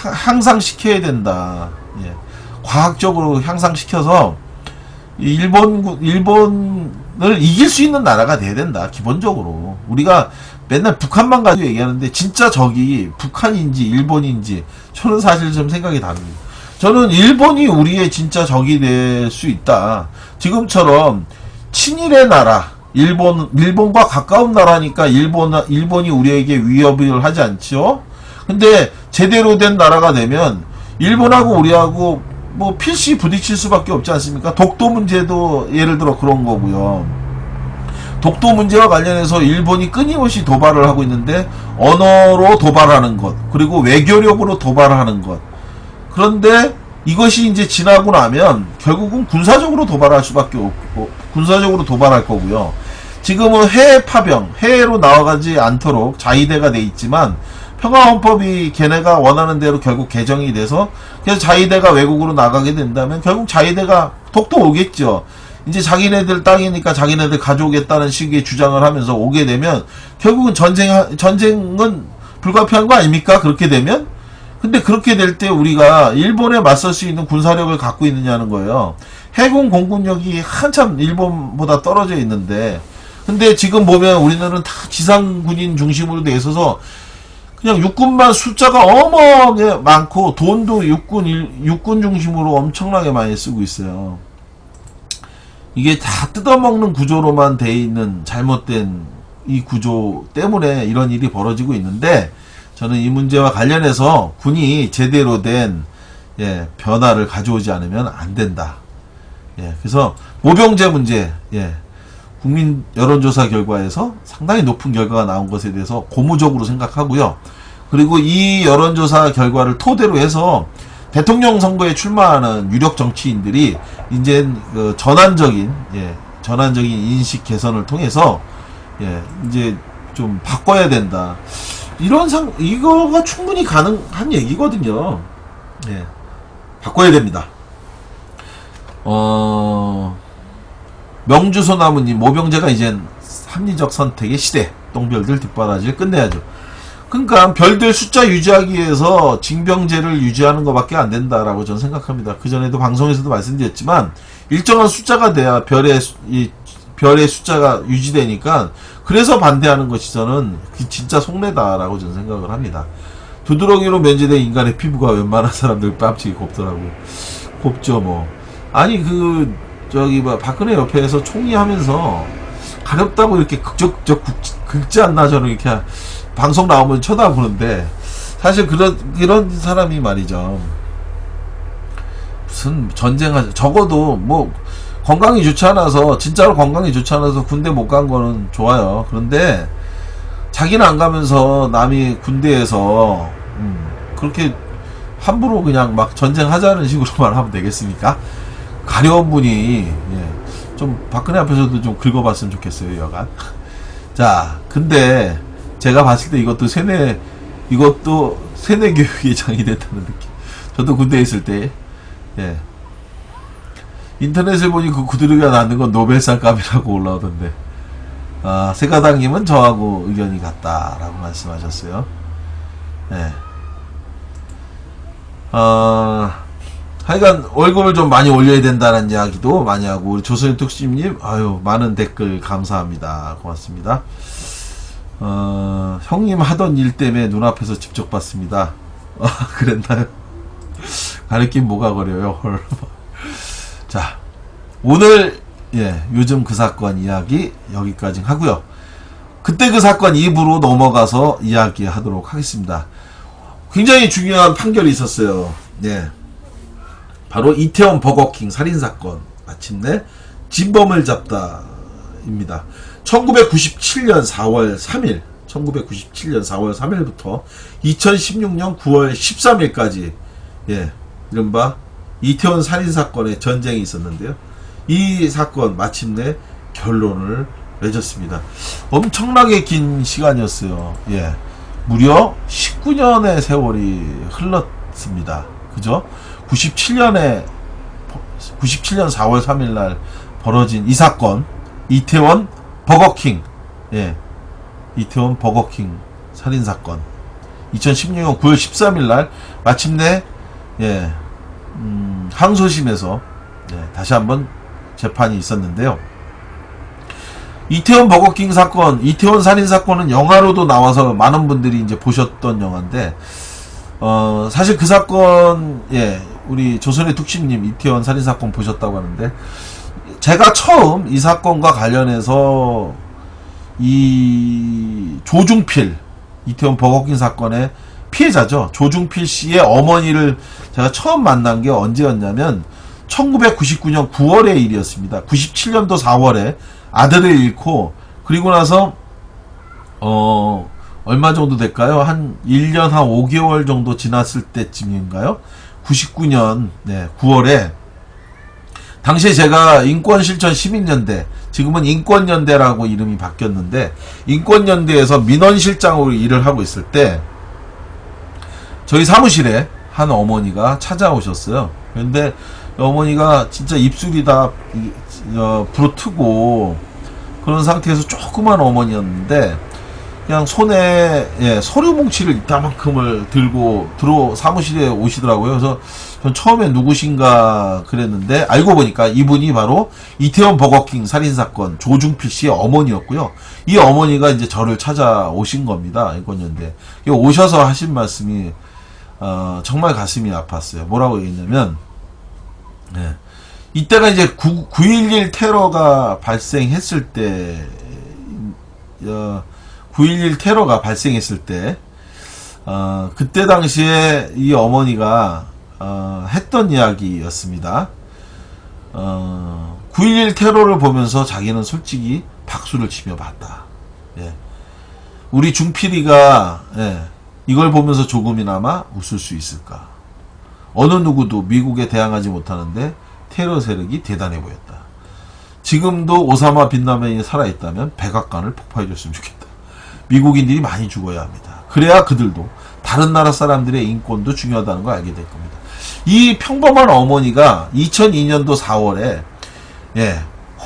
향상시켜야 된다. 예. 과학적으로 향상시켜서 일본을 이길 수 있는 나라가 돼야 된다. 기본적으로 우리가 맨날 북한만 가지고 얘기하는데, 진짜 적이 북한인지 일본인지 저는 사실 좀 생각이 다릅니다. 저는 일본이 우리의 진짜 적이 될 수 있다. 지금처럼 친일의 나라, 일본과 가까운 나라니까 일본이 우리에게 위협을 하지 않죠. 근데 제대로 된 나라가 되면 일본하고 우리하고 뭐 필시 부딪힐 수밖에 없지 않습니까? 독도 문제도 예를 들어 그런 거고요. 독도 문제와 관련해서 일본이 끊임없이 도발을 하고 있는데, 언어로 도발하는 것, 그리고 외교력으로 도발하는 것. 그런데 이것이 이제 지나고 나면 결국은 군사적으로 도발할 수밖에 없고, 군사적으로 도발할 거고요. 지금은 해외 파병, 해외로 나와가지 않도록 자위대가 돼 있지만, 평화헌법이 걔네가 원하는 대로 결국 개정이 돼서, 그래서 자위대가 외국으로 나가게 된다면 결국 자위대가 독도 오겠죠. 이제 자기네들 땅이니까 자기네들 가져오겠다는 식의 주장을 하면서 오게 되면 결국은 전쟁은 불가피한 거 아닙니까? 그렇게 되면? 근데 그렇게 될 때 우리가 일본에 맞설 수 있는 군사력을 갖고 있느냐는 거예요. 해군 공군력이 한참 일본보다 떨어져 있는데, 근데 지금 보면 우리나라는 다 지상군인 중심으로 돼 있어서 그냥 육군만 숫자가 어마어마하게 많고 돈도 육군 중심으로 엄청나게 많이 쓰고 있어요. 이게 다 뜯어먹는 구조로만 돼 있는 잘못된 이 구조 때문에 이런 일이 벌어지고 있는데, 저는 이 문제와 관련해서 군이 제대로 된 변화를 가져오지 않으면 안 된다. 그래서 모병제 문제, 국민 여론조사 결과에서 상당히 높은 결과가 나온 것에 대해서 고무적으로 생각하고요. 그리고 이 여론조사 결과를 토대로 해서 대통령 선거에 출마하는 유력 정치인들이 이제 그 전환적인 인식 개선을 통해서 이제 좀 바꿔야 된다. 이거가 충분히 가능한 얘기거든요. 바꿔야 됩니다. 명주소나무님, 모병제가 이젠 합리적 선택의 시대. 똥별들 뒷바라지를 끝내야죠. 그러니까 별들 숫자 유지하기 위해서 징병제를 유지하는 것밖에 안 된다라고 저는 생각합니다. 그전에도 방송에서도 말씀드렸지만 일정한 숫자가 돼야 별의 숫자가 유지되니까, 그래서 반대하는 것이 저는 진짜 속내다라고 저는 생각을 합니다. 두드러기로 면제된 인간의 피부가 웬만한 사람들 뺨치기 곱더라고. 곱죠 뭐. 아니 박근혜 옆에서 총리 하면서 가렵다고 이렇게 극적극적 긁지 않나, 저는 이렇게 방송 나오면 쳐다보는데, 사실 이런 사람이 말이죠. 무슨 적어도 뭐 건강이 좋지 않아서, 진짜로 건강이 좋지 않아서 군대 못 간 거는 좋아요. 그런데 자기는 안 가면서 남이 군대에서 그렇게 함부로 그냥 막 전쟁하자는 식으로만 하면 되겠습니까? 가려운 분이 좀 박근혜 앞에서도 좀 긁어봤으면 좋겠어요, 여간. 자, 근데 제가 봤을 때 이것도 세뇌 교육의 장이 됐다는 느낌. 저도 군대에 있을 때 인터넷을 보니 그 구두리가 나는 건 노벨상감이라고 올라오던데, 세가당님은 저하고 의견이 같다라고 말씀하셨어요. 하여간 월급을 좀 많이 올려야 된다는 이야기도 많이 하고, 우리 조선의 특심님, 많은 댓글 감사합니다. 고맙습니다. 형님 하던 일 때문에 눈앞에서 직접 봤습니다. 그랬나요? 가르침 뭐가 거려요? 자, 오늘 요즘 그 사건 이야기 여기까지 하고요. 그때 그 사건 2부로 넘어가서 이야기하도록 하겠습니다. 굉장히 중요한 판결이 있었어요. 바로 이태원 버거킹 살인사건, 마침내 진범을 잡다입니다. 1997년 4월 3일부터 2016년 9월 13일까지 이른바 이태원 살인사건의 전쟁이 있었는데요. 이 사건 마침내 결론을 맺었습니다. 엄청나게 긴 시간이었어요. 무려 19년의 세월이 흘렀습니다. 그죠? 97년 4월 3일 날 벌어진 이 사건, 이태원 버거킹, 이태원 버거킹 살인사건, 2016년 9월 13일 날 마침내 항소심에서 다시 한번 재판이 있었는데요. 이태원 버거킹 사건, 이태원 살인사건은 영화로도 나와서 많은 분들이 이제 보셨던 영화인데, 사실 그 사건, 우리 조선의 특심님 이태원 살인사건 보셨다고 하는데, 제가 처음 이 사건과 관련해서 이 조중필, 이태원 버거킹 사건의 피해자죠. 조중필 씨의 어머니를 제가 처음 만난 게 언제였냐면 1999년 9월의 일이었습니다. 97년도 4월에 아들을 잃고, 그리고 나서 얼마 정도 될까요? 한 1년 한 5개월 정도 지났을 때쯤인가요? 99년 9월에, 당시에 제가 인권실천 시민연대, 지금은 인권연대라고 이름이 바뀌었는데, 인권연대에서 민원실장으로 일을 하고 있을 때 저희 사무실에 한 어머니가 찾아오셨어요. 그런데 어머니가 진짜 입술이 다 부러뜨고 그런 상태에서 조그만 어머니였는데, 그냥 손에 서류 뭉치를 이따만큼을 들고 사무실에 오시더라고요. 그래서 전 처음에 누구신가 그랬는데 알고 보니까 이분이 바로 이태원 버거킹 살인사건 조중필 씨의 어머니였고요. 이 어머니가 이제 저를 찾아오신 겁니다. 인권연대 오셔서 하신 말씀이 정말 가슴이 아팠어요. 뭐라고 얘기했냐면 이때가 이제 9.11 테러가 발생했을 때 9.11 테러가 발생했을 때 그때 당시에 이 어머니가 했던 이야기였습니다. 9.11 테러를 보면서 자기는 솔직히 박수를 치며 봤다. 우리 중필이가 이걸 보면서 조금이나마 웃을 수 있을까? 어느 누구도 미국에 대항하지 못하는데 테러 세력이 대단해 보였다. 지금도 오사마 빈라덴이 살아있다면 백악관을 폭파해줬으면 좋겠다. 미국인들이 많이 죽어야 합니다. 그래야 그들도 다른 나라 사람들의 인권도 중요하다는 걸 알게 될 겁니다. 이 평범한 어머니가 2002년도 4월에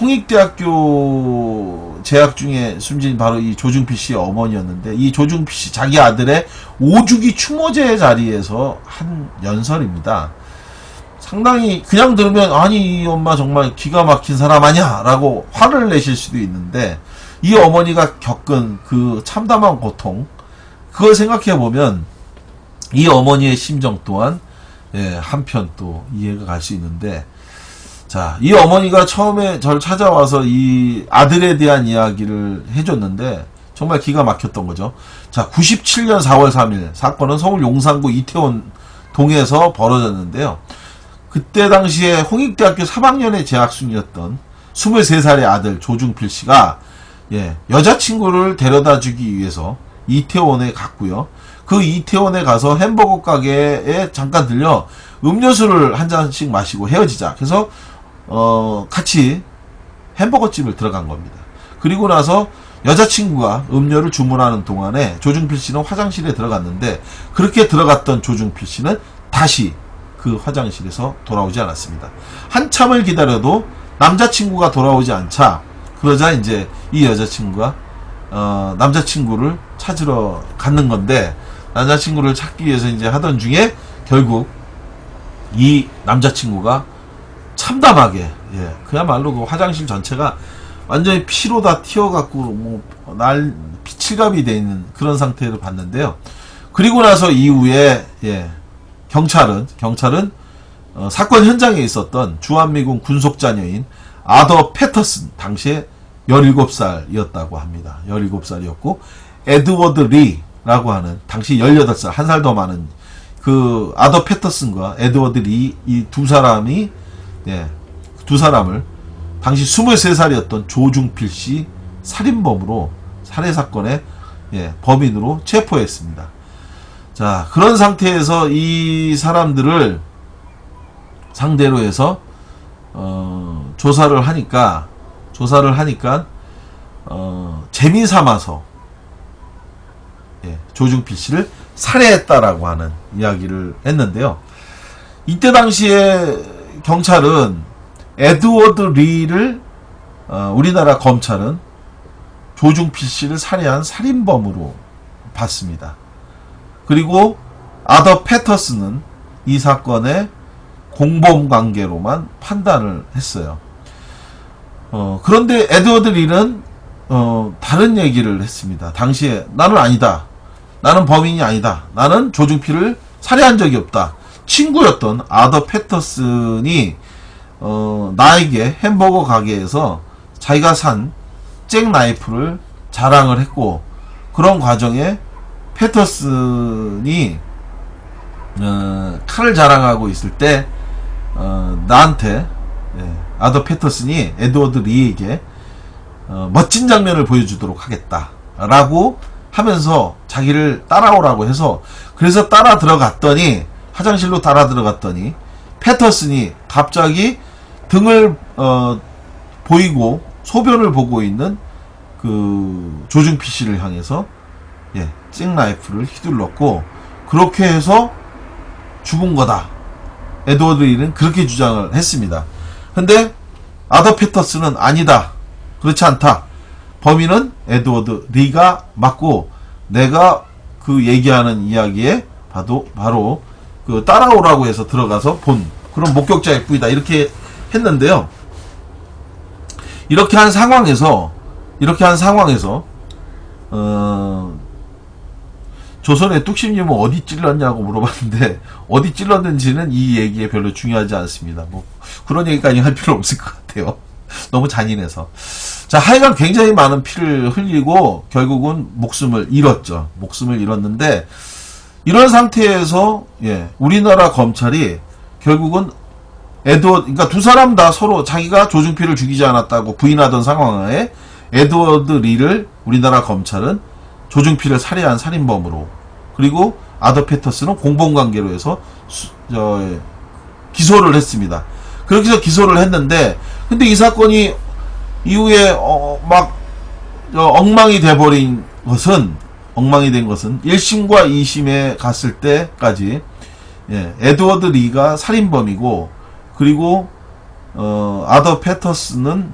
홍익대학교 재학 중에 숨진 바로 이 조중필 씨의 어머니였는데, 이 조중필 씨 자기 아들의 5주기 추모제 자리에서 한 연설입니다. 상당히 그냥 들으면 아니 이 엄마 정말 기가 막힌 사람 아니야 라고 화를 내실 수도 있는데, 이 어머니가 겪은 그 참담한 고통, 그걸 생각해 보면 이 어머니의 심정 또한 한편 또 이해가 갈 수 있는데, 자, 이 어머니가 처음에 저를 찾아와서 이 아들에 대한 이야기를 해줬는데 정말 기가 막혔던 거죠. 자, 97년 4월 3일 사건은 서울 용산구 이태원 동에서 벌어졌는데요. 그때 당시에 홍익대학교 3학년에 재학 중이었던 23살의 아들 조중필 씨가 여자친구를 데려다 주기 위해서 이태원에 갔고요. 그 이태원에 가서 햄버거 가게에 잠깐 들려 음료수를 한 잔씩 마시고 헤어지자. 그래서 같이 햄버거 집을 들어간 겁니다. 그리고 나서 여자친구가 음료를 주문하는 동안에 조중필 씨는 화장실에 들어갔는데, 그렇게 들어갔던 조중필 씨는 다시 그 화장실에서 돌아오지 않았습니다. 한참을 기다려도 남자친구가 돌아오지 않자, 그러자 이제 이 여자친구가 남자친구를 찾으러 갔는 건데, 남자친구를 찾기 위해서 이제 하던 중에 결국 이 남자친구가 참담하게 그야말로 그 화장실 전체가 완전히 피로 다 튀어갖고 피칠갑이 돼 있는 그런 상태를 봤는데요. 그리고 나서 이후에 경찰은 사건 현장에 있었던 주한미군 군속자녀인 아더 패터슨, 당시에 17살이었다고 합니다. 17살이었고 에드워드 리라고 하는 당시 18살, 한 살 더 많은 그 아더 패터슨과 에드워드 리, 이 두 사람이 두 사람을 당시 23살이었던 조중필 씨 살인범으로, 살해사건의 범인으로 체포했습니다. 자, 그런 상태에서 이 사람들을 상대로 해서 조사를 하니까 재미삼아서 조중필 씨를 살해했다라고 하는 이야기를 했는데요. 이때 당시에 경찰은 에드워드 리를 우리나라 검찰은 조중필 씨를 살해한 살인범으로 봤습니다. 그리고 아더 패터슨은 이 사건의 공범관계로만 판단을 했어요. 그런데 에드워드 리는 다른 얘기를 했습니다. 당시에 나는 아니다. 나는 범인이 아니다. 나는 조중필을 살해한 적이 없다. 친구였던 아더 패터슨이 나에게 햄버거 가게에서 자기가 산 잭나이프를 자랑을 했고, 그런 과정에 패터슨이 칼을 자랑하고 있을 때 나한테 아더 패터슨이 에드워드 리에게 멋진 장면을 보여주도록 하겠다 라고 하면서 자기를 따라오라고 해서, 그래서 따라 들어갔더니, 화장실로 따라 들어갔더니 패터슨이 갑자기 등을 보이고 소변을 보고 있는 그 조중필 씨를 향해서 잭나이프를 휘둘렀고, 그렇게 해서 죽은 거다. 에드워드 리는 그렇게 주장을 했습니다. 근데 아더 패터슨은 아니다, 그렇지 않다, 범인은 에드워드 리가 맞고, 내가 그 얘기하는 이야기에 바로 그 따라오라고 해서 들어가서 본 그런 목격자일 뿐이다, 이렇게 했는데요. 이렇게 한 상황에서 조선의 뚝심님은 어디 찔렀냐고 물어봤는데, 어디 찔렀는지는 이 얘기에 별로 중요하지 않습니다. 뭐 그런 얘기까지 할 필요 없을 것 같아요. 너무 잔인해서. 자, 하여간 굉장히 많은 피를 흘리고 결국은 목숨을 잃었죠. 목숨을 잃었는데, 이런 상태에서 우리나라 검찰이 결국은 그러니까 두 사람 다 서로 자기가 조중필을 죽이지 않았다고 부인하던 상황에 에드워드 리를 우리나라 검찰은 조중필을 살해한 살인범으로, 그리고 아더 패터슨은 공범관계로 해서 기소를 했습니다. 그렇게 해서 기소를 했는데, 근데 이 사건이 이후에 엉망이 돼버린 것은, 1심과 2심에 갔을 때까지 에드워드 리가 살인범이고, 그리고 아더 패터슨은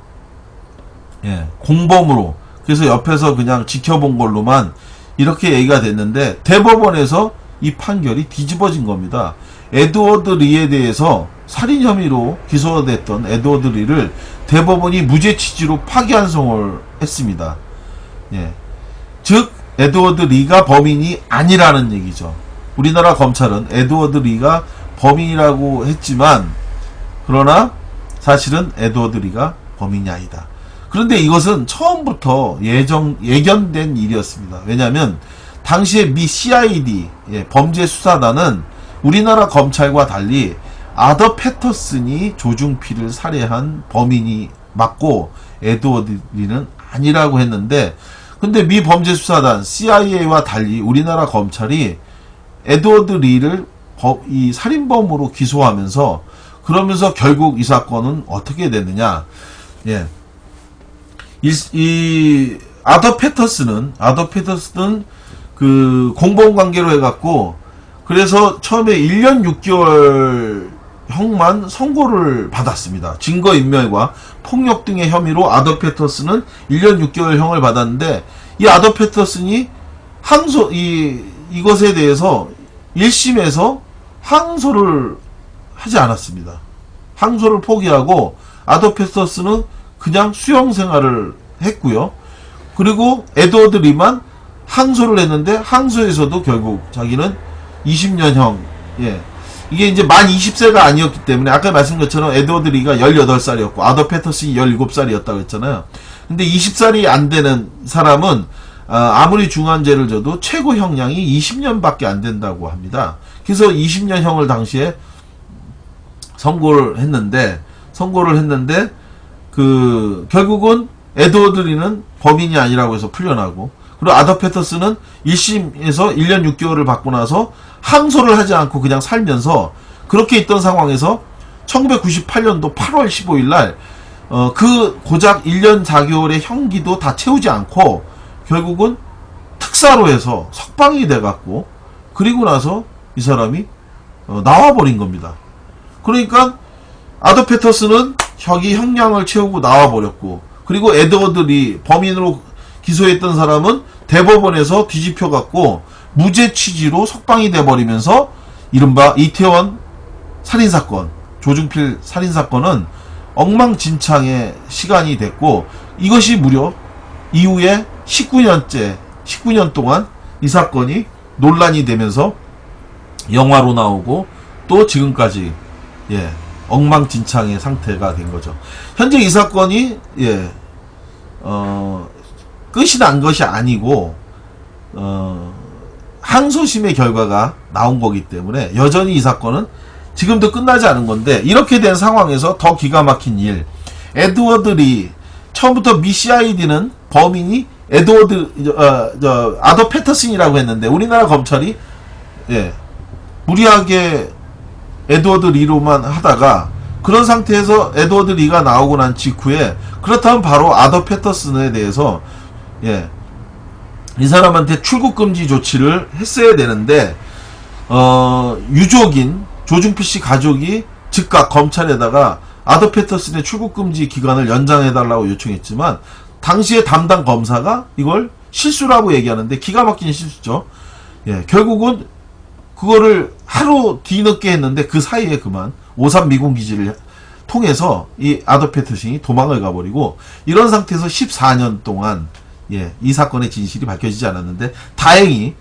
공범으로, 그래서 옆에서 그냥 지켜본 걸로만 이렇게 얘기가 됐는데, 대법원에서 이 판결이 뒤집어진 겁니다. 에드워드 리에 대해서 살인 혐의로 기소됐던 에드워드 리를 대법원이 무죄 취지로 파기환송을 했습니다. 즉 에드워드 리가 범인이 아니라는 얘기죠. 우리나라 검찰은 에드워드 리가 범인이라고 했지만, 그러나 사실은 에드워드 리가 범인이 아니다. 그런데 이것은 처음부터 예견된 일이었습니다. 왜냐하면 당시에 미 CID 범죄수사단은 우리나라 검찰과 달리 아더 패터슨이 조중필을 살해한 범인이 맞고 에드워드 리는 아니라고 했는데, 근데 미 범죄수사단 CIA와 달리 우리나라 검찰이 에드워드 리를 이 살인범으로 기소하면서, 그러면서 결국 이 사건은 어떻게 됐느냐. 이 아더 패터슨은 그 공범 관계로 해갖고, 그래서 처음에 1년 6개월 형만 선고를 받았습니다. 증거인멸과 폭력 등의 혐의로 아더 패터슨은 1년 6개월 형을 받았는데, 이 아더 패터슨이 이것에 대해서 1심에서 항소를 하지 않았습니다. 항소를 포기하고 아더 패터슨은 그냥 수용 생활을 했고요. 그리고 에드워드 리만 항소를 했는데, 항소에서도 결국 자기는 20년형, 이게 이제 만 20세가 아니었기 때문에, 아까 말씀드린 것처럼 에드워드 리가 18살이었고 아더 패터슨이 17살이었다고 했잖아요. 근데 20살이 안 되는 사람은 아무리 중한 죄를 져도 최고 형량이 20년밖에 안 된다고 합니다. 그래서 20년형을 당시에 선고를 했는데 결국은 에드워드 리는 범인이 아니라고 해서 풀려나고, 그리고 아더 패터슨은 1심에서 1년 6개월을 받고 나서 항소를 하지 않고 그냥 살면서, 그렇게 있던 상황에서 1998년도 8월 15일 날 그 고작 1년 4개월의 형기도 다 채우지 않고 결국은 특사로 해서 석방이 돼갖고, 그리고 나서 이 사람이 나와버린 겁니다. 그러니까 아더 패터슨은 형량을 채우고 나와버렸고, 그리고 에드워드 리 범인으로 기소했던 사람은 대법원에서 뒤집혀갖고 무죄 취지로 석방이 돼버리면서, 이른바 이태원 살인사건, 조중필 살인사건은 엉망진창의 시간이 됐고, 이것이 무려 이후에 19년 동안 이 사건이 논란이 되면서 영화로 나오고, 또 지금까지 엉망진창의 상태가 된 거죠. 현재 이 사건이 끝이 난 것이 아니고 항소심의 결과가 나온 거기 때문에 여전히 이 사건은 지금도 끝나지 않은 건데, 이렇게 된 상황에서 더 기가 막힌 일, 에드워드 리, 처음부터 미 CID는 범인이 아더 패터슨이라고 했는데, 우리나라 검찰이 무리하게 에드워드 리로만 하다가, 그런 상태에서 에드워드 리가 나오고 난 직후에, 그렇다면 바로 아더 패터슨에 대해서 이 사람한테 출국 금지 조치를 했어야 되는데, 유족인 조중필 씨 가족이 즉각 검찰에다가 아더 패터슨의 출국 금지 기간을 연장해달라고 요청했지만, 당시에 담당 검사가 이걸 실수라고 얘기하는데 기가 막힌 실수죠. 예, 결국은 그거를 하루 뒤늦게 했는데 그 사이에 그만 53 미군 기지를 통해서 이 아돌프 페터슨이 도망을 가버리고 이런 상태에서 14년 동안 예, 이 사건의 진실이 밝혀지지 않았는데 다행히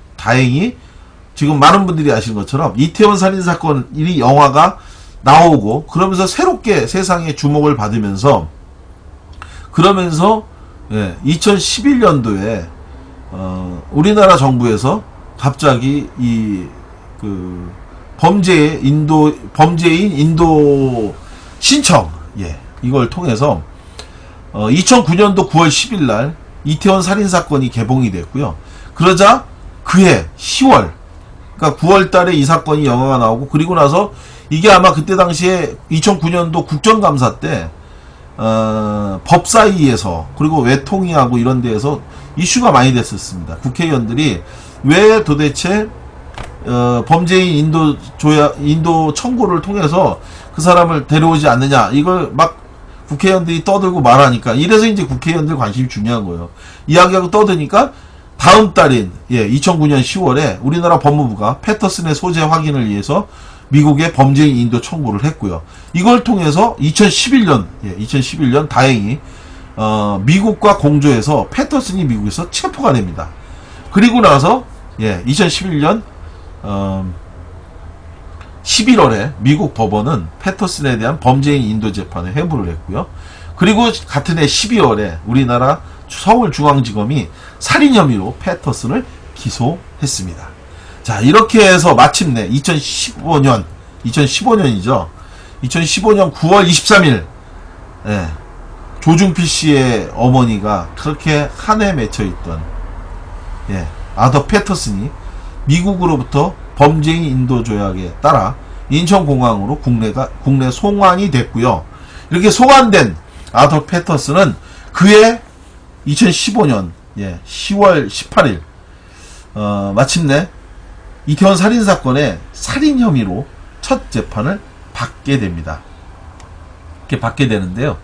지금 많은 분들이 아시는 것처럼 이태원 살인사건 이 영화가 나오고 그러면서 새롭게 세상의 주목을 받으면서 그러면서 예, 2011년도에 우리나라 정부에서 갑자기 이 그 범죄인 인도 신청 예, 이걸 통해서 2009년도 9월 10일 날 이태원 살인 사건이 개봉이 됐고요. 그러자 그해 10월 그러니까 9월 달에 이 사건이 영화가 나오고 그리고 나서 이게 아마 그때 당시에 2009년도 국정감사 때 법사위에서 그리고 외통위하고 이런 데에서 이슈가 많이 됐었습니다. 국회의원들이 왜 도대체 범죄인 인도 청구를 통해서 그 사람을 데려오지 않느냐 이걸 막 국회의원들이 떠들고 말하니까 이래서 이제 국회의원들 관심이 중요한 거예요. 이야기하고 떠드니까 다음 달인 2009년 10월에 우리나라 법무부가 패터슨의 소재 확인을 위해서 미국의 범죄인 인도 청구를 했고요. 이걸 통해서 2011년 다행히 미국과 공조해서 패터슨이 미국에서 체포가 됩니다. 그리고 나서 2011년 11월에 미국 법원은 패터슨에 대한 범죄인 인도 재판에 회부를 했고요. 그리고 같은 해 12월에 우리나라 서울중앙지검이 살인 혐의로 패터슨을 기소했습니다. 자, 이렇게 해서 마침내 2015년이죠. 2015년 9월 23일 조중필 씨의 어머니가 그렇게 한에 맺혀있던 아더프 패터슨이 미국으로부터 범죄인 인도 조약에 따라 인천공항으로 국내 송환이 됐고요. 이렇게 송환된 아더프 패터슨은 그해 2015년 10월 18일 마침내 이태원 살인사건의 살인 혐의로 첫 재판을 받게 됩니다. 이렇게 받게 되는데요.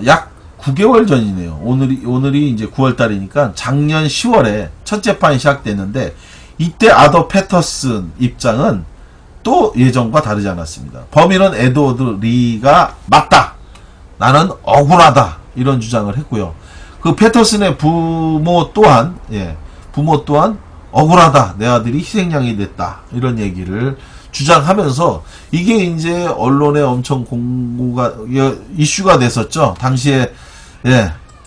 약 9개월 전이네요. 오늘이 이제 9월 달이니까 작년 10월에 첫 재판이 시작됐는데 이때 아더프 패터슨 입장은 또 예전과 다르지 않았습니다. 범인은 에드워드 리가 맞다. 나는 억울하다. 이런 주장을 했고요. 그 패터슨의 부모 또한 억울하다. 내 아들이 희생양이 됐다. 이런 얘기를 주장하면서 이게 이제 언론에 엄청 이슈가 됐었죠. 당시에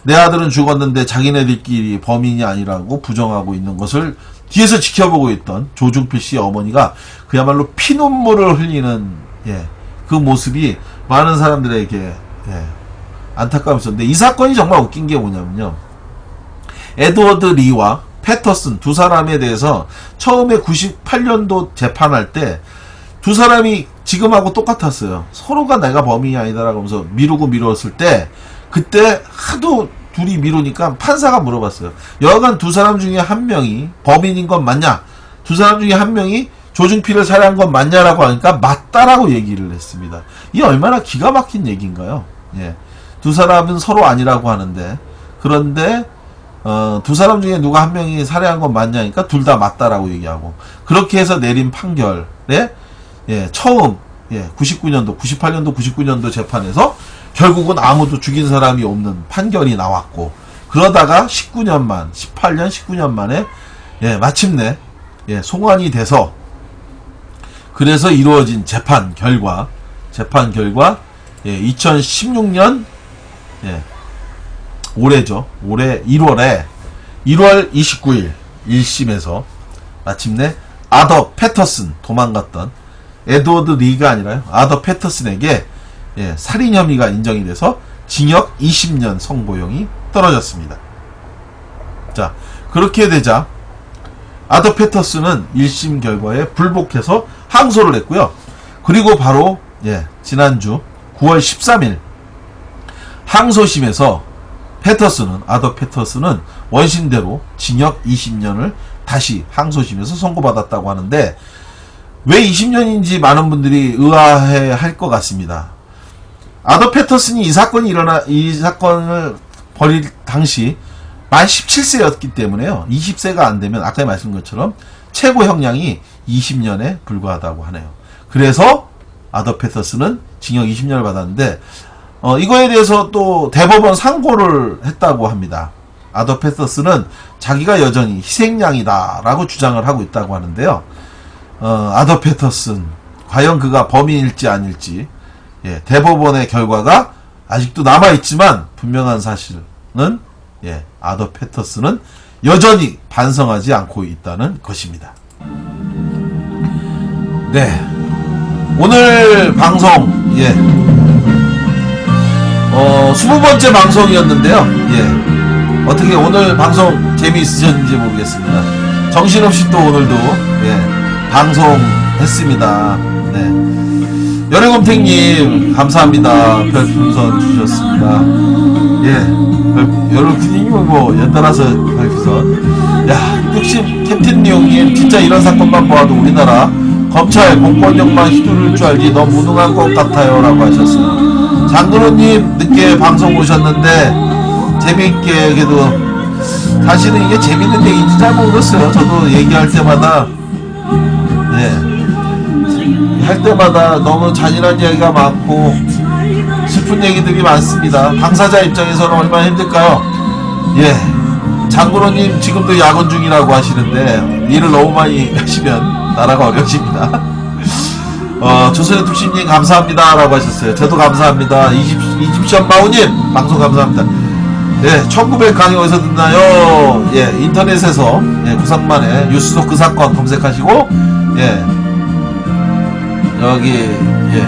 내 아들은 죽었는데 자기네들끼리 범인이 아니라고 부정하고 있는 것을 뒤에서 지켜보고 있던 조중필 씨의 어머니가 그야말로 피눈물을 흘리는 그 모습이 많은 사람들에게 안타까움이 있었는데 이 사건이 정말 웃긴 게 뭐냐면요. 에드워드 리와 패터슨 두 사람에 대해서 처음에 98년도 재판할 때 두 사람이 지금하고 똑같았어요. 서로가 내가 범인이 아니다라고 하면서 미뤘을 때 그때 하도 둘이 미루니까 판사가 물어봤어요. 여하간 두 사람 중에 한 명이 범인인 건 맞냐? 두 사람 중에 한 명이 조중필을 살해한 건 맞냐라고 하니까 맞다라고 얘기를 했습니다. 이 얼마나 기가 막힌 얘기인가요? 두 사람은 서로 아니라고 하는데 그런데 두 사람 중에 누가 한 명이 살해한 건 맞냐니까 둘 다 맞다라고 얘기하고 그렇게 해서 내린 판결에 처음 98년도 99년도 재판에서 결국은 아무도 죽인 사람이 없는 판결이 나왔고 그러다가 18년 19년 만에 마침내 송환이 돼서 그래서 이루어진 재판 결과 2016년 올해죠. 올해 1월 29일 1심에서 마침내 아더프 패터슨 도망갔던 에드워드 리가 아니라요. 아더프 패터슨에게 살인 혐의가 인정이 돼서 징역 20년 선고형이 떨어졌습니다. 자, 그렇게 되자 아더프 패터슨은 1심 결과에 불복해서 항소를 했고요. 그리고 바로 지난주 9월 13일 항소심에서 아더프 패터슨은 원심대로 징역 20년을 다시 항소심에서 선고받았다고 하는데 왜 20년인지 많은 분들이 의아해 할 것 같습니다. 아더프 패터슨이 이 사건을 벌일 당시 만 17세였기 때문에요. 20세가 안 되면 아까 말씀드린 것처럼 최고 형량이 20년에 불과하다고 하네요. 그래서 아더 패터슨은 징역 20년을 받았는데 이거에 대해서 또 대법원 상고를 했다고 합니다. 아더 패터슨은 자기가 여전히 희생양이다 라고 주장을 하고 있다고 하는데요. 아더 패터슨 과연 그가 범인일지 아닐지, 예, 대법원의 결과가 아직도 남아있지만 분명한 사실은, 예, 아더 패터슨은 여전히 반성하지 않고 있다는 것입니다. 네, 오늘 방송, 예, 20번째 방송이었는데요. 예, 어떻게 오늘 방송 재미있으셨는지 모르겠습니다. 정신없이 또 오늘도, 예, 방송했습니다. 네. 열애곰탱님 감사합니다. 별풍선 주셨습니다. 예, 열애곰탱님이 뭐 연달아서 별풍선. 야, 육심 캡틴용님 진짜 이런 사건만 보아도 우리나라 검찰 공권력만 휘두를 줄 알지 너무 무능한 것 같아요 라고 하셨어요. 장근호님 늦게 방송 오셨는데 재미있게, 그래도 사실은 이게 재밌는 얘기인지 잘 모르겠어요. 저도 얘기할 때마다, 예, 할 때마다 너무 잔인한 이야기가 많고 슬픈 얘기들이 많습니다. 당사자 입장에서는 얼마나 힘들까요? 예, 장군호님 지금도 야근 중이라고 하시는데 일을 너무 많이 하시면 나라가 어려워집니다. 조선의 tuk심님 감사합니다 라고 하셨어요. 저도 감사합니다. 이집션 마우님 방송 감사합니다. 예, 1900 강의 어디서 듣나요? 예, 인터넷에서, 예, 구상만의 뉴스 속 그 사건 검색하시고, 예, 여기, 예,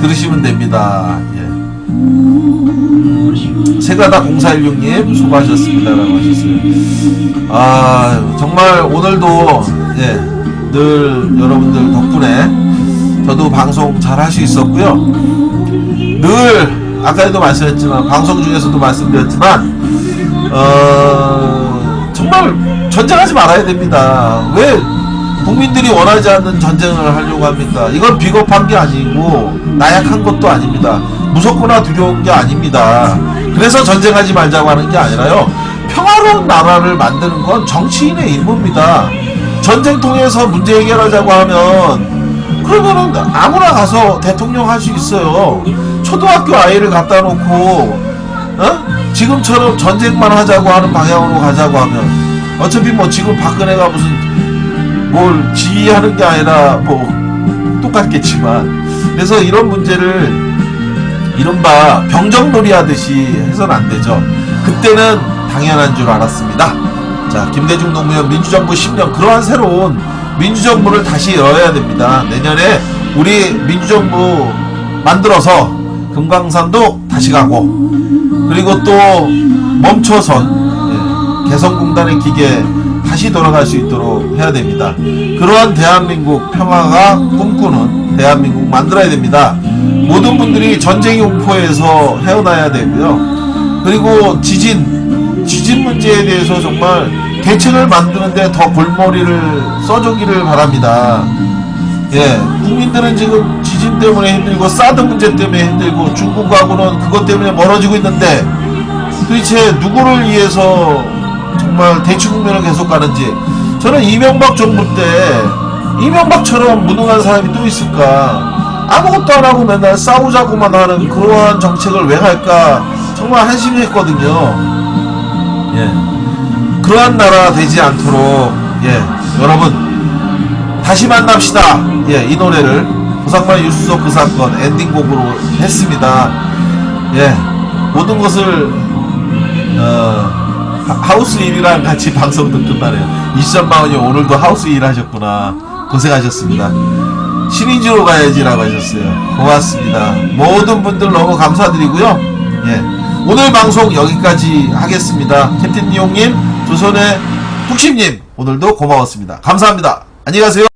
들으시면 됩니다. 예. 세가다 0416님 수고하셨습니다 라고 하셨어요. 아, 정말 오늘도, 예, 늘 여러분들 덕분에 저도 방송 잘 할 수 있었고요. 늘 아까도 말씀했지만, 방송 중에서도 말씀드렸지만, 정말 전쟁하지 말아야 됩니다. 왜 국민들이 원하지 않는 전쟁을 하려고 합니까? 이건 비겁한 게 아니고 나약한 것도 아닙니다. 무섭거나 두려운 게 아닙니다. 그래서 전쟁하지 말자고 하는 게 아니라요, 평화로운 나라를 만드는 건 정치인의 임무입니다. 전쟁 통해서 문제 해결하자고 하면, 그러면은 아무나 가서 대통령 할 수 있어요. 초등학교 아이를 갖다 놓고, 지금처럼 전쟁만 하자고 하는 방향으로 가자고 하면, 어차피 뭐 지금 박근혜가 무슨 뭘 지휘하는 게 아니라 뭐 똑같겠지만, 그래서 이런 문제를 이른바 병정놀이 하듯이 해서는 안 되죠. 그때는 당연한 줄 알았습니다. 자, 김대중 노무현 민주정부 10년, 그러한 새로운 민주정부를 다시 열어야 됩니다. 내년에 우리 민주정부 만들어서 금강산도 다시 가고, 그리고 또 멈춰선, 예, 개성공단의 기계 다시 돌아갈 수 있도록 해야 됩니다. 그러한 대한민국, 평화가 꿈꾸는 대한민국 만들어야 됩니다. 모든 분들이 전쟁의 공포에서 헤어나야 되고요. 그리고 지진 문제에 대해서 정말 대책을 만드는데 더 골머리를 써주기를 바랍니다. 예, 국민들은 지금 지진 때문에 힘들고 사드 문제 때문에 힘들고 중국하고는 그것 때문에 멀어지고 있는데, 도대체 누구를 위해서 정말 대치 국면을 계속 가는지. 저는 이명박 정부 때 이명박처럼 무능한 사람이 또 있을까? 아무것도 안 하고 맨날 싸우자고만 하는 그러한 정책을 왜 할까? 정말 한심했거든요. 예, 그러한 나라 되지 않도록, 예, 여러분 다시 만납시다. 예, 이 노래를 고상만 유수석 그 사건 엔딩곡으로 했습니다. 예, 모든 것을 하우스 일이랑 같이 방송도 끝나네요. 이시전마은이 오늘도 하우스 일 하셨구나. 고생하셨습니다. 시리즈로 가야지라고 하셨어요. 고맙습니다. 모든 분들 너무 감사드리고요. 예, 오늘 방송 여기까지 하겠습니다. 캡틴 니용님, 조선의 뚝심님, 오늘도 고마웠습니다. 감사합니다. 안녕히 가세요.